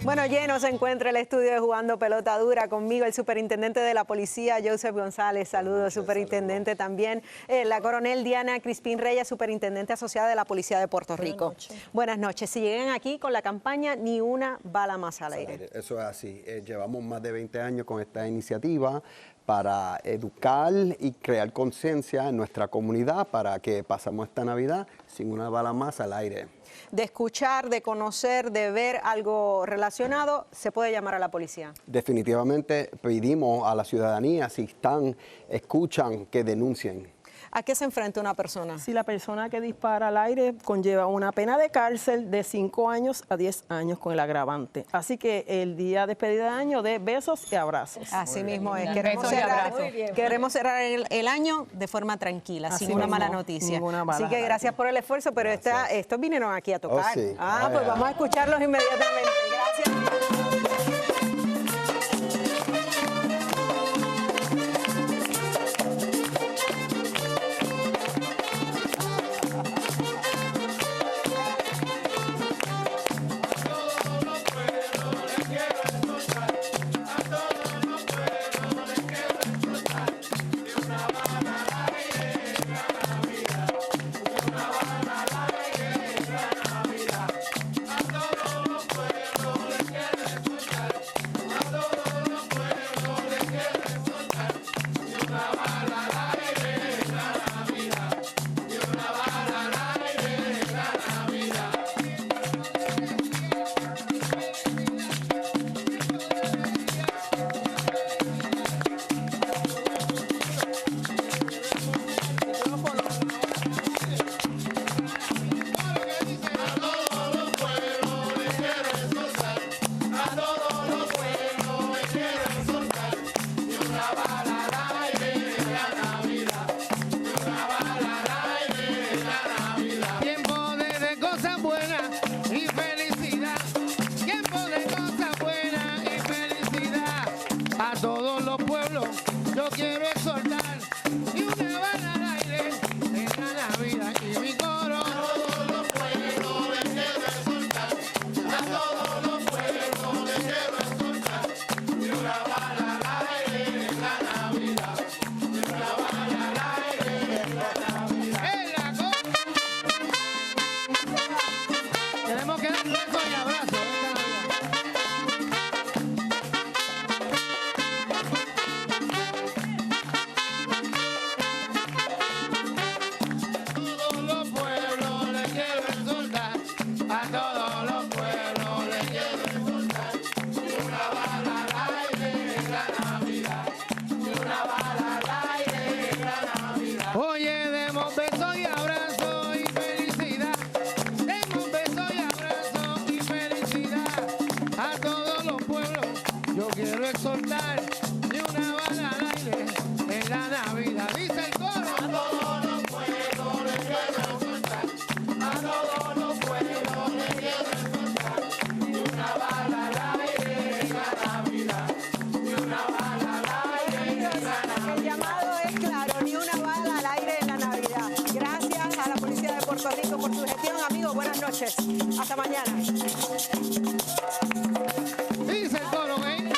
Bueno, lleno se encuentra el estudio de Jugando Pelota Dura. Conmigo el superintendente de la policía, Joseph González. Saludos, superintendente. También la coronel Diana Crispín Reyes, superintendente asociada de la Policía de Puerto Rico. Buenas noches. Si llegan aquí con la campaña Ni una bala más al aire. Eso es así. Llevamos más de 20 años con esta iniciativa para educar y crear conciencia en nuestra comunidad para que pasemos esta Navidad sin una bala más al aire. De escuchar, de conocer, de ver algo relacionado, se puede llamar a la policía. Definitivamente pedimos a la ciudadanía, si escuchan, que denuncien. ¿A qué se enfrenta una persona? Si la persona que dispara al aire conlleva una pena de cárcel de 5 años a 10 años con el agravante. Así que el día de despedida de año de besos y abrazos. Así mismo es. Queremos cerrar el año de forma tranquila, sin una mala noticia. Así que gracias por el esfuerzo, pero estos vinieron aquí a tocar. Oh, sí. Pues vamos a escucharlos inmediatamente. Gracias. Hasta mañana. Dice el coro, ¿eh?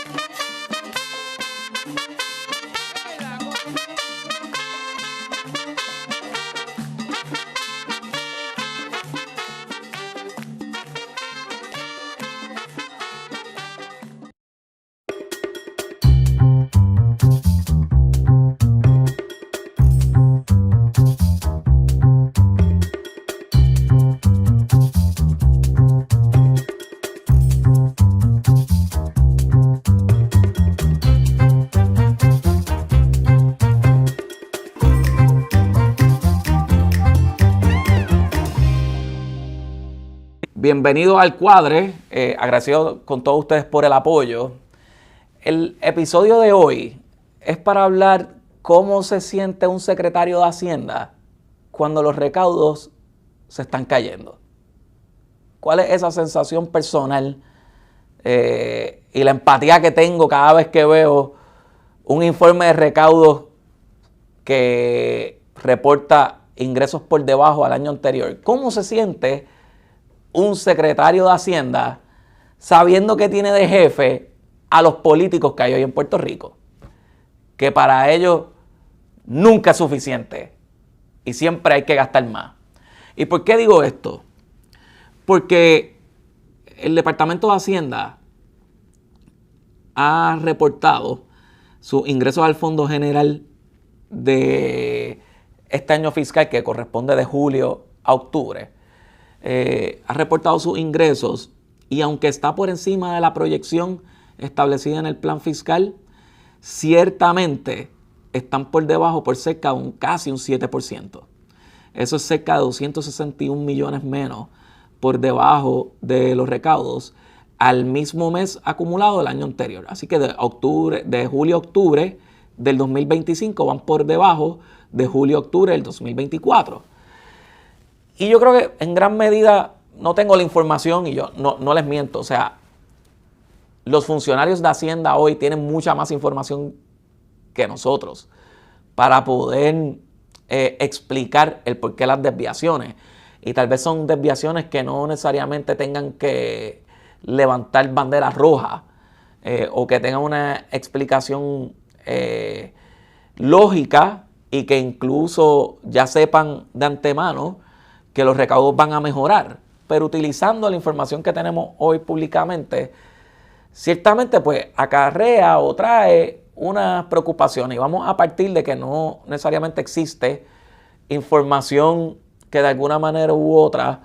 Bienvenido al Cuadre, agradecido con todos ustedes por el apoyo. El episodio de hoy es para hablar cómo se siente un secretario de Hacienda cuando los recaudos se están cayendo. ¿Cuál es esa sensación personal y la empatía que tengo cada vez que veo un informe de recaudos que reporta ingresos por debajo al año anterior? ¿Cómo se siente un secretario de Hacienda sabiendo que tiene de jefe a los políticos que hay hoy en Puerto Rico? Que para ellos nunca es suficiente y siempre hay que gastar más. ¿Y por qué digo esto? Porque el Departamento de Hacienda ha reportado sus ingresos al Fondo General de este año fiscal, que corresponde de julio a octubre. Ha reportado sus ingresos y aunque está por encima de la proyección establecida en el plan fiscal, ciertamente están por debajo por cerca de casi un 7%. Eso es cerca de 261 millones menos por debajo de los recaudos al mismo mes acumulado del año anterior. Así que de julio a octubre del 2025 van por debajo de julio a octubre del 2024. Y yo creo que en gran medida, no tengo la información y yo no les miento, o sea, los funcionarios de Hacienda hoy tienen mucha más información que nosotros para poder explicar el porqué de las desviaciones. Y tal vez son desviaciones que no necesariamente tengan que levantar banderas rojas o que tengan una explicación lógica y que incluso ya sepan de antemano que los recaudos van a mejorar. Pero utilizando la información que tenemos hoy públicamente, ciertamente pues acarrea o trae unas preocupaciones. Y vamos a partir de que no necesariamente existe información que de alguna manera u otra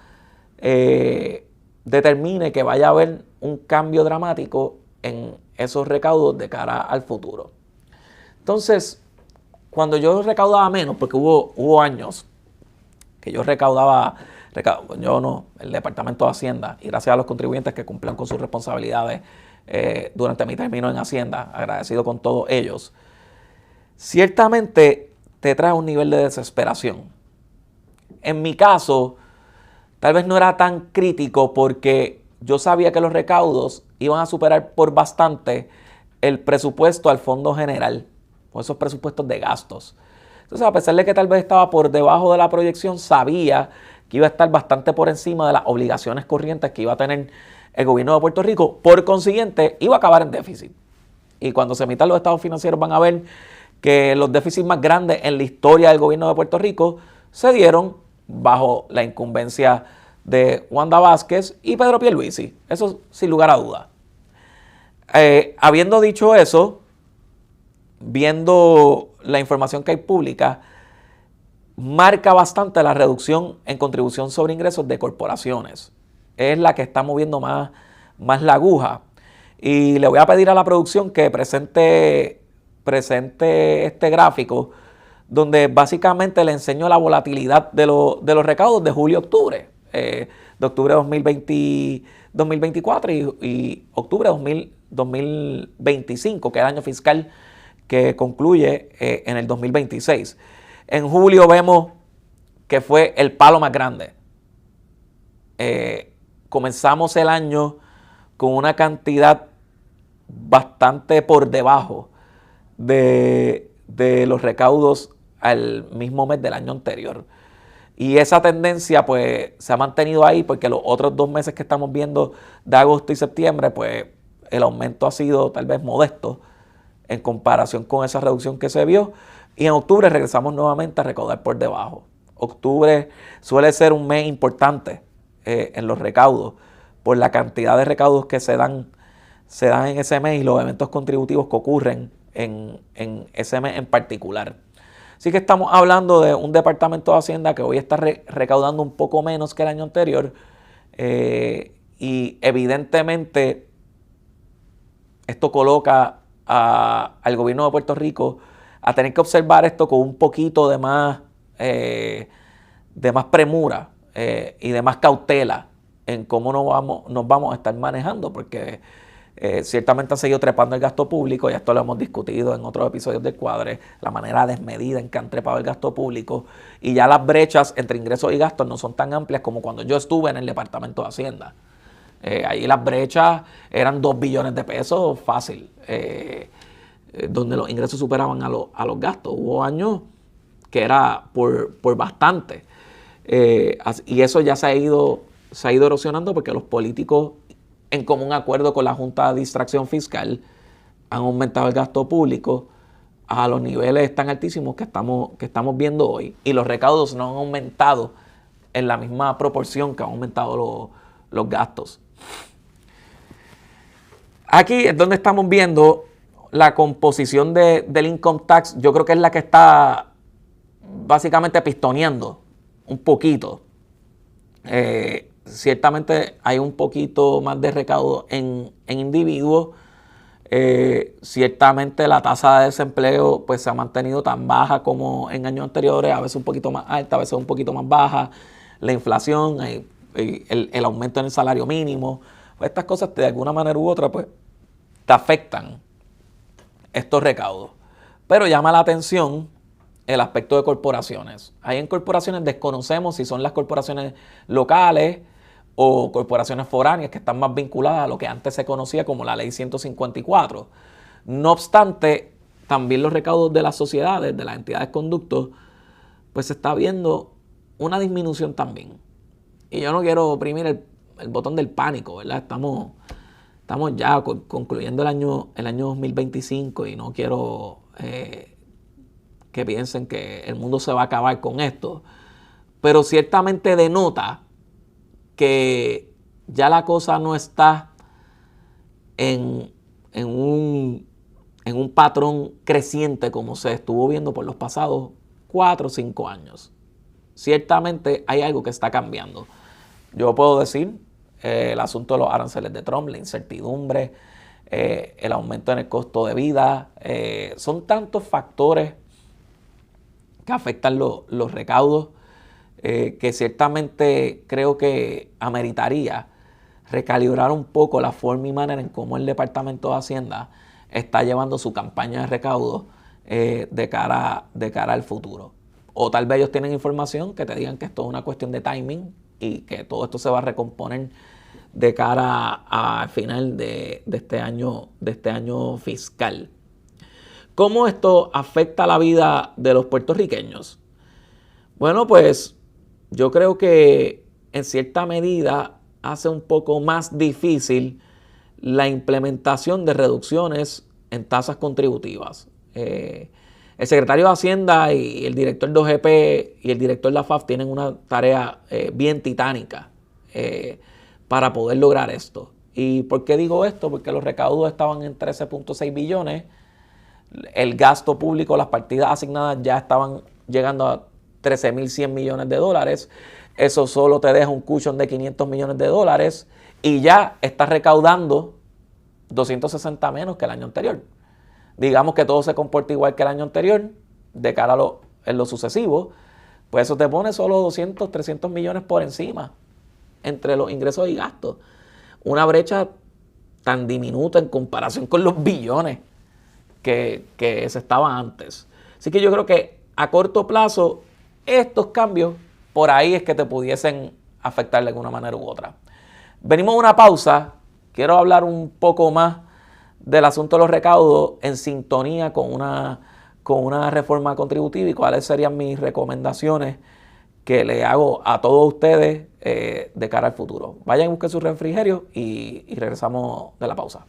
determine que vaya a haber un cambio dramático en esos recaudos de cara al futuro. Entonces, cuando yo recaudaba menos, porque hubo años que yo recaudaba, el Departamento de Hacienda, y gracias a los contribuyentes que cumplían con sus responsabilidades durante mi término en Hacienda, agradecido con todos ellos, ciertamente te trae un nivel de desesperación. En mi caso, tal vez no era tan crítico porque yo sabía que los recaudos iban a superar por bastante el presupuesto al Fondo General, o esos presupuestos de gastos. Entonces, a pesar de que tal vez estaba por debajo de la proyección, sabía que iba a estar bastante por encima de las obligaciones corrientes que iba a tener el gobierno de Puerto Rico. Por consiguiente, iba a acabar en déficit. Y cuando se emitan los estados financieros van a ver que los déficits más grandes en la historia del gobierno de Puerto Rico se dieron bajo la incumbencia de Wanda Vázquez y Pedro Pierluisi. Eso sin lugar a duda. Habiendo dicho eso, viendo la información que hay pública, marca bastante la reducción en contribución sobre ingresos de corporaciones. Es la que está moviendo más la aguja. Y le voy a pedir a la producción que presente este gráfico donde básicamente le enseño la volatilidad de los recaudos de julio a octubre. De octubre de 2024 y octubre de 2025, que es el año fiscal que concluye en el 2026. En julio vemos que fue el palo más grande. Comenzamos el año con una cantidad bastante por debajo de los recaudos al mismo mes del año anterior. Y esa tendencia pues se ha mantenido ahí porque los otros 2 meses que estamos viendo de agosto y septiembre, pues el aumento ha sido tal vez modesto en comparación con esa reducción que se vio. Y en octubre regresamos nuevamente a recaudar por debajo. Octubre suele ser un mes importante en los recaudos por la cantidad de recaudos que se dan en ese mes y los eventos contributivos que ocurren en ese mes en particular. Así que estamos hablando de un Departamento de Hacienda que hoy está recaudando un poco menos que el año anterior y evidentemente esto coloca al gobierno de Puerto Rico a tener que observar esto con un poquito de más premura y de más cautela en cómo nos vamos a estar manejando, porque ciertamente ha seguido trepando el gasto público, y esto lo hemos discutido en otros episodios del Cuadre, la manera desmedida en que han trepado el gasto público, y ya las brechas entre ingresos y gastos no son tan amplias como cuando yo estuve en el Departamento de Hacienda. Ahí las brechas eran 2 billones de pesos fácil, donde los ingresos superaban a los gastos. Hubo años que era por bastante, y eso ya se ha ido erosionando porque los políticos, en común acuerdo con la Junta de Distracción Fiscal, han aumentado el gasto público a los niveles tan altísimos que estamos viendo hoy, y los recaudos no han aumentado en la misma proporción que han aumentado los gastos. Aquí es donde estamos viendo la composición del income tax. Yo creo que es la que está básicamente pistoneando un poquito. Ciertamente hay un poquito más de recaudo en individuos. Ciertamente la tasa de desempleo pues se ha mantenido tan baja como en años anteriores, a veces un poquito más alta, a veces un poquito más baja. La inflación, el aumento en el salario mínimo, pues estas cosas de alguna manera u otra pues te afectan estos recaudos. Pero llama la atención el aspecto de corporaciones. Ahí en corporaciones desconocemos si son las corporaciones locales o corporaciones foráneas que están más vinculadas a lo que antes se conocía como la Ley 154. No obstante, también los recaudos de las sociedades, de las entidades conductos, pues se está viendo una disminución también. Y yo no quiero oprimir el botón del pánico, ¿verdad? Estamos ya concluyendo el año 2025 y no quiero que piensen que el mundo se va a acabar con esto. Pero ciertamente denota que ya la cosa no está en un patrón creciente como se estuvo viendo por los pasados 4 o 5 años. Ciertamente hay algo que está cambiando. Yo puedo decir el asunto de los aranceles de Trump, la incertidumbre, el aumento en el costo de vida, son tantos factores que afectan los recaudos, que ciertamente creo que ameritaría recalibrar un poco la forma y manera en cómo el Departamento de Hacienda está llevando su campaña de recaudos de cara al futuro. O tal vez ellos tienen información que te digan que esto es una cuestión de timing y que todo esto se va a recomponer de cara al final de este año fiscal. ¿Cómo esto afecta la vida de los puertorriqueños? Bueno, pues yo creo que en cierta medida hace un poco más difícil la implementación de reducciones en tasas contributivas. El secretario de Hacienda y el director de OGP y el director de la FAF tienen una tarea bien titánica para poder lograr esto. ¿Y por qué digo esto? Porque los recaudos estaban en 13.6 billones, el gasto público, las partidas asignadas ya estaban llegando a 13.100 millones de dólares. Eso solo te deja un cushion de 500 millones de dólares y ya estás recaudando 260 menos que el año anterior. Digamos que todo se comporta igual que el año anterior, de cara en lo sucesivo, pues eso te pone solo 200, 300 millones por encima entre los ingresos y gastos. Una brecha tan diminuta en comparación con los billones que se estaba antes. Así que yo creo que a corto plazo estos cambios por ahí es que te pudiesen afectar de alguna manera u otra. Venimos a una pausa. Quiero hablar un poco más del asunto de los recaudos en sintonía con una reforma contributiva y cuáles serían mis recomendaciones que le hago a todos ustedes de cara al futuro. Vayan y busquen su refrigerio y regresamos de la pausa.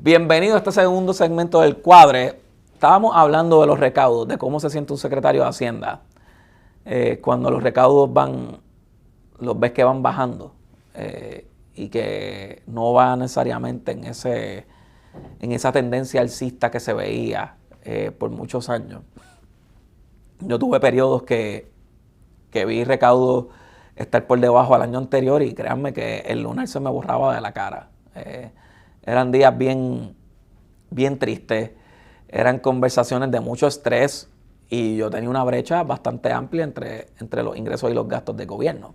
Bienvenido a este segundo segmento del Cuadre. Estábamos hablando de los recaudos, de cómo se siente un secretario de Hacienda cuando los recaudos los ves que van bajando y que no va necesariamente en esa tendencia alcista que se veía por muchos años. Yo tuve periodos que vi recaudos estar por debajo al año anterior y créanme que el lunar se me borraba de la cara. Eran días bien tristes, eran conversaciones de mucho estrés y yo tenía una brecha bastante amplia entre los ingresos y los gastos del gobierno.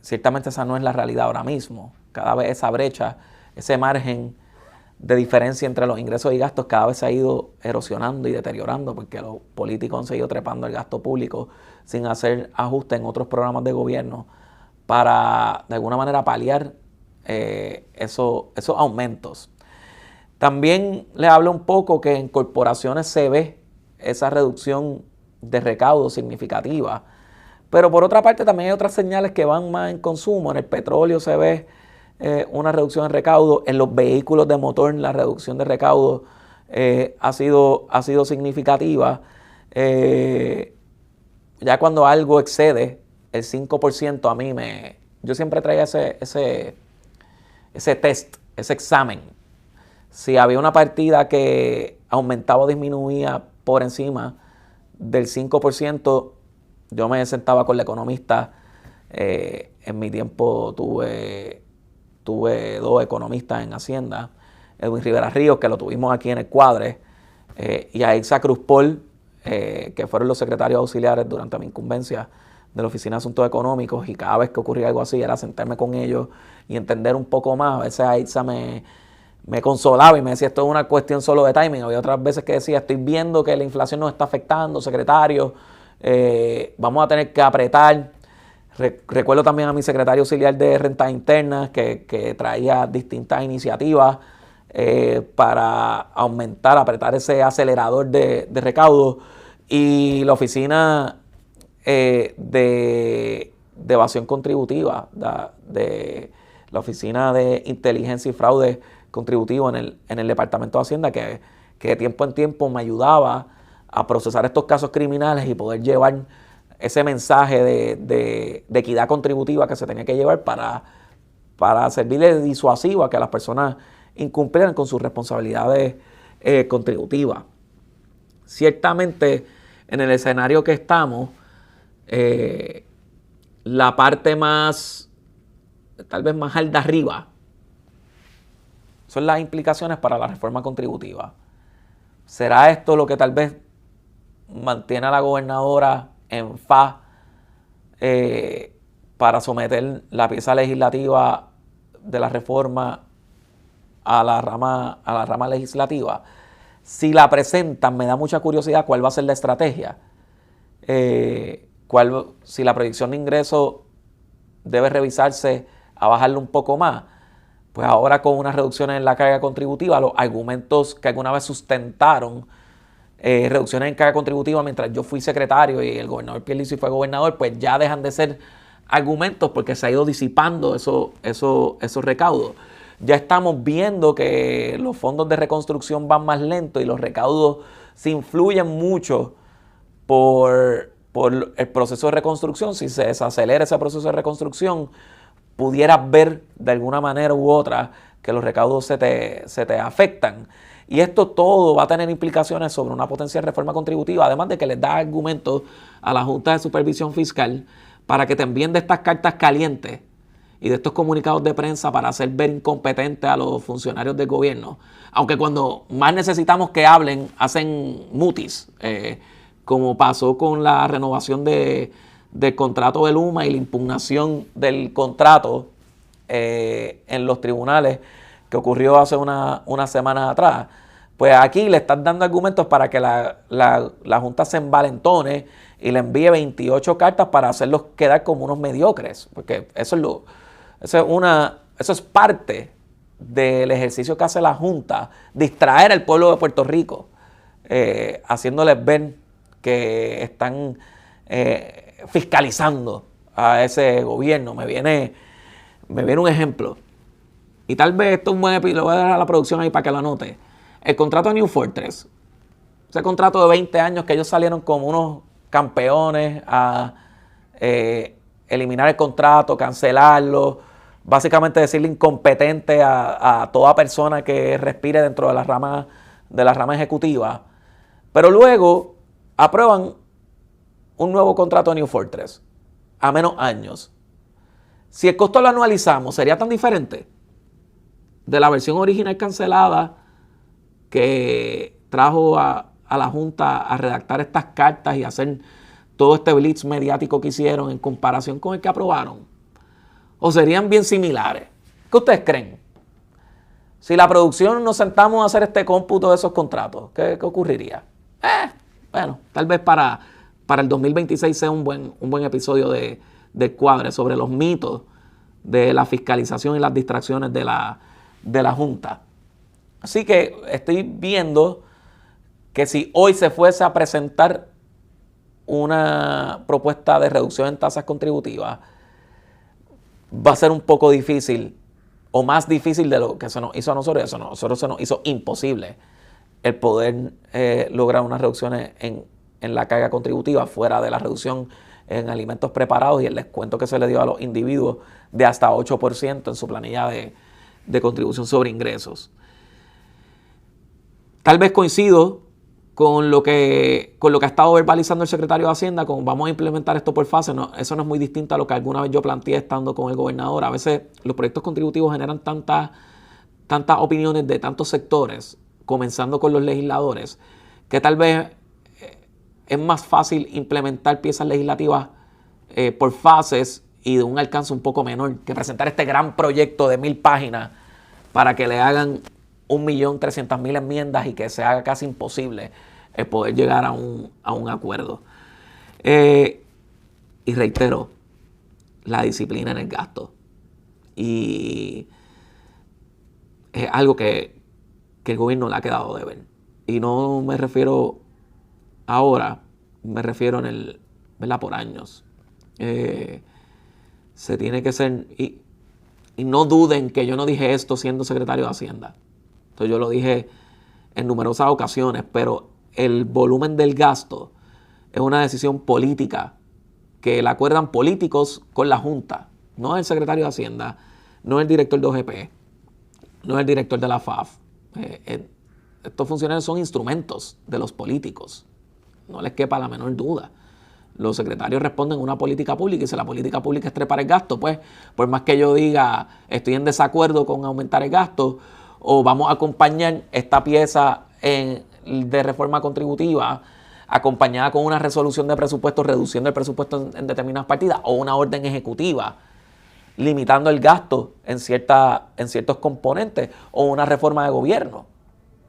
Ciertamente esa no es la realidad ahora mismo. Cada vez esa brecha, ese margen de diferencia entre los ingresos y gastos cada vez se ha ido erosionando y deteriorando porque los políticos han seguido trepando el gasto público sin hacer ajustes en otros programas de gobierno para de alguna manera paliar esos aumentos. También les hablo un poco que en corporaciones se ve esa reducción de recaudo significativa, pero por otra parte también hay otras señales que van más en consumo. En el petróleo se ve una reducción en recaudo, en los vehículos de motor la reducción de recaudo ha sido significativa. Ya cuando algo excede el 5%, yo siempre traía ese test, ese examen. Si había una partida que aumentaba o disminuía por encima del 5%, yo me sentaba con la economista. En mi tiempo tuve 2 economistas en Hacienda, Edwin Rivera Ríos, que lo tuvimos aquí en el Cuadre, y a Isa Cruz Paul, que fueron los secretarios auxiliares durante mi incumbencia de la Oficina de Asuntos Económicos, y cada vez que ocurría algo así era sentarme con ellos y entender un poco más. A veces Aiza me consolaba y me decía, esto es una cuestión solo de timing. Había otras veces que decía, estoy viendo que la inflación nos está afectando, secretario, vamos a tener que apretar. Recuerdo también a mi secretario auxiliar de Rentas Internas que traía distintas iniciativas para apretar ese acelerador de recaudo. Y la oficina de evasión contributiva, de la Oficina de Inteligencia y Fraude Contributivo en el Departamento de Hacienda, que de tiempo en tiempo me ayudaba a procesar estos casos criminales y poder llevar ese mensaje de equidad contributiva que se tenía que llevar para servirle de disuasivo a que las personas incumplieran con sus responsabilidades contributivas. Ciertamente, en el escenario que estamos, la parte tal vez más al de arriba, son las implicaciones para la reforma contributiva. ¿Será esto lo que tal vez mantiene a la gobernadora en faz para someter la pieza legislativa de la reforma a la rama legislativa? Si la presentan, me da mucha curiosidad cuál va a ser la estrategia. Si la proyección de ingresos debe revisarse a bajarle un poco más, pues ahora con unas reducciones en la carga contributiva, los argumentos que alguna vez sustentaron reducciones en carga contributiva mientras yo fui secretario y el gobernador Pierluisi fue gobernador, pues ya dejan de ser argumentos porque se ha ido disipando esos recaudos. Ya estamos viendo que los fondos de reconstrucción van más lentos y los recaudos se influyen mucho por el proceso de reconstrucción. Si se desacelera ese proceso de reconstrucción, pudieras ver de alguna manera u otra que los recaudos se te afectan. Y esto todo va a tener implicaciones sobre una potencial reforma contributiva, además de que les da argumentos a la Junta de Supervisión Fiscal para que te envíen de estas cartas calientes y de estos comunicados de prensa para hacer ver incompetentes a los funcionarios del gobierno. Aunque cuando más necesitamos que hablen, hacen mutis, como pasó con la renovación del contrato de Luma y la impugnación del contrato en los tribunales que ocurrió hace unas semanas atrás. Pues aquí le están dando argumentos para que la Junta se envalentone y le envíe 28 cartas para hacerlos quedar como unos mediocres, porque eso es parte del ejercicio que hace la Junta, distraer al pueblo de Puerto Rico, haciéndoles ver que están fiscalizando a ese gobierno. Me viene un ejemplo, y tal vez esto es un buen episodio, lo voy a dar a la producción ahí para que lo anote. El contrato de New Fortress, ese contrato de 20 años que ellos salieron como unos campeones a eliminar el contrato, cancelarlo, básicamente decirle incompetente a toda persona que respire dentro de la rama ejecutiva. Pero luego aprueban un nuevo contrato de New Fortress a menos años. Si el costo lo anualizamos, ¿sería tan diferente de la versión original cancelada que trajo a la Junta a redactar estas cartas y hacer todo este blitz mediático que hicieron en comparación con el que aprobaron? ¿O serían bien similares? ¿Qué ustedes creen? Si la producción nos sentamos a hacer este cómputo de esos contratos, ¿qué ocurriría? Bueno, tal vez para el 2026 sea un buen episodio del Cuadre sobre los mitos de la fiscalización y las distracciones de la Junta. Así que estoy viendo que si hoy se fuese a presentar una propuesta de reducción en tasas contributivas, va a ser un poco difícil o más difícil de lo que se nos hizo a nosotros. Eso a nosotros se nos hizo imposible el poder lograr unas reducciones en la carga contributiva fuera de la reducción en alimentos preparados y el descuento que se le dio a los individuos de hasta 8% en su planilla de contribución sobre ingresos. Tal vez coincido con lo que ha estado verbalizando el secretario de Hacienda, con vamos a implementar esto por fase. No, eso no es muy distinto a lo que alguna vez yo planteé estando con el gobernador. A veces los proyectos contributivos generan tantas opiniones de tantos sectores, comenzando con los legisladores, que tal vez es más fácil implementar piezas legislativas por fases y de un alcance un poco menor que presentar este gran proyecto de 1000 páginas para que le hagan 1.300.000 enmiendas y que se haga casi imposible el poder llegar a un acuerdo. Y reitero, la disciplina en el gasto. Y es algo que el gobierno le ha quedado de ver. Y no me refiero ahora, me refiero ¿verdad? Por años. Se tiene que ser, y no duden que yo no dije esto siendo secretario de Hacienda. Entonces yo lo dije en numerosas ocasiones, pero el volumen del gasto es una decisión política que la acuerdan políticos con la Junta, no el secretario de Hacienda, no el director de OGP, no el director de la FAF. Estos funcionarios son instrumentos de los políticos, no les quepa la menor duda. Los secretarios responden a una política pública y si la política pública es trepar el gasto, pues por más que yo diga estoy en desacuerdo con aumentar el gasto o vamos a acompañar esta pieza de reforma contributiva acompañada con una resolución de presupuesto reduciendo el presupuesto en determinadas partidas o una orden ejecutiva limitando el gasto en ciertos componentes o una reforma de gobierno.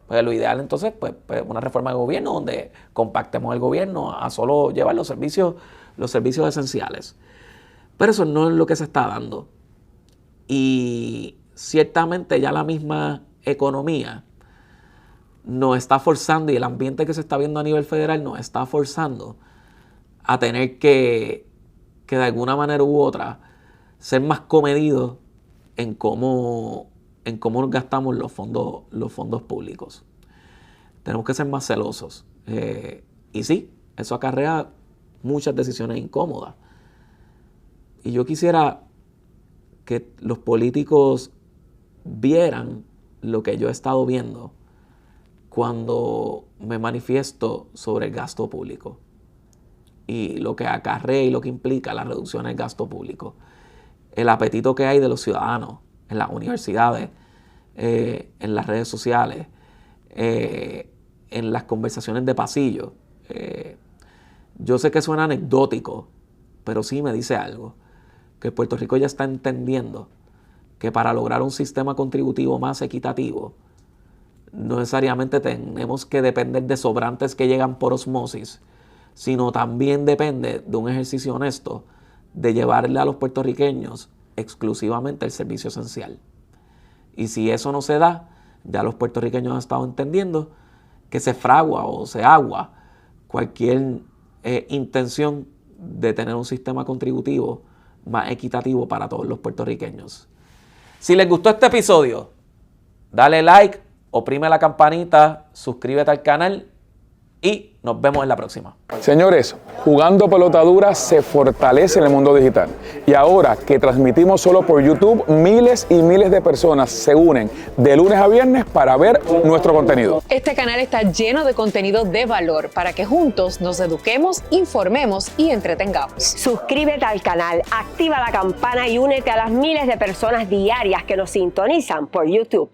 Pues lo ideal entonces, pues una reforma de gobierno donde compactemos el gobierno a solo llevar los servicios esenciales. Pero eso no es lo que se está dando. Y ciertamente ya la misma economía nos está forzando y el ambiente que se está viendo a nivel federal nos está forzando a tener que de alguna manera u otra ser más comedidos en cómo gastamos los fondos públicos. Tenemos que ser más celosos. Y sí, eso acarrea muchas decisiones incómodas. Y yo quisiera que los políticos vieran lo que yo he estado viendo cuando me manifiesto sobre el gasto público y lo que acarrea y lo que implica la reducción del gasto público. El apetito que hay de los ciudadanos en las universidades, en las redes sociales, en las conversaciones de pasillo. Yo sé que suena anecdótico, pero sí me dice algo, que Puerto Rico ya está entendiendo que para lograr un sistema contributivo más equitativo, no necesariamente tenemos que depender de sobrantes que llegan por osmosis, sino también depende de un ejercicio honesto de llevarle a los puertorriqueños exclusivamente el servicio esencial. Y si eso no se da, ya los puertorriqueños han estado entendiendo que se fragua o se agua cualquier intención de tener un sistema contributivo más equitativo para todos los puertorriqueños. Si les gustó este episodio, dale like, oprime la campanita, suscríbete al canal y nos vemos en la próxima. Señores, Jugando Pelota Dura se fortalece en el mundo digital. Y ahora que transmitimos solo por YouTube, miles y miles de personas se unen de lunes a viernes para ver nuestro contenido. Este canal está lleno de contenido de valor para que juntos nos eduquemos, informemos y entretengamos. Suscríbete al canal, activa la campana y únete a las miles de personas diarias que nos sintonizan por YouTube.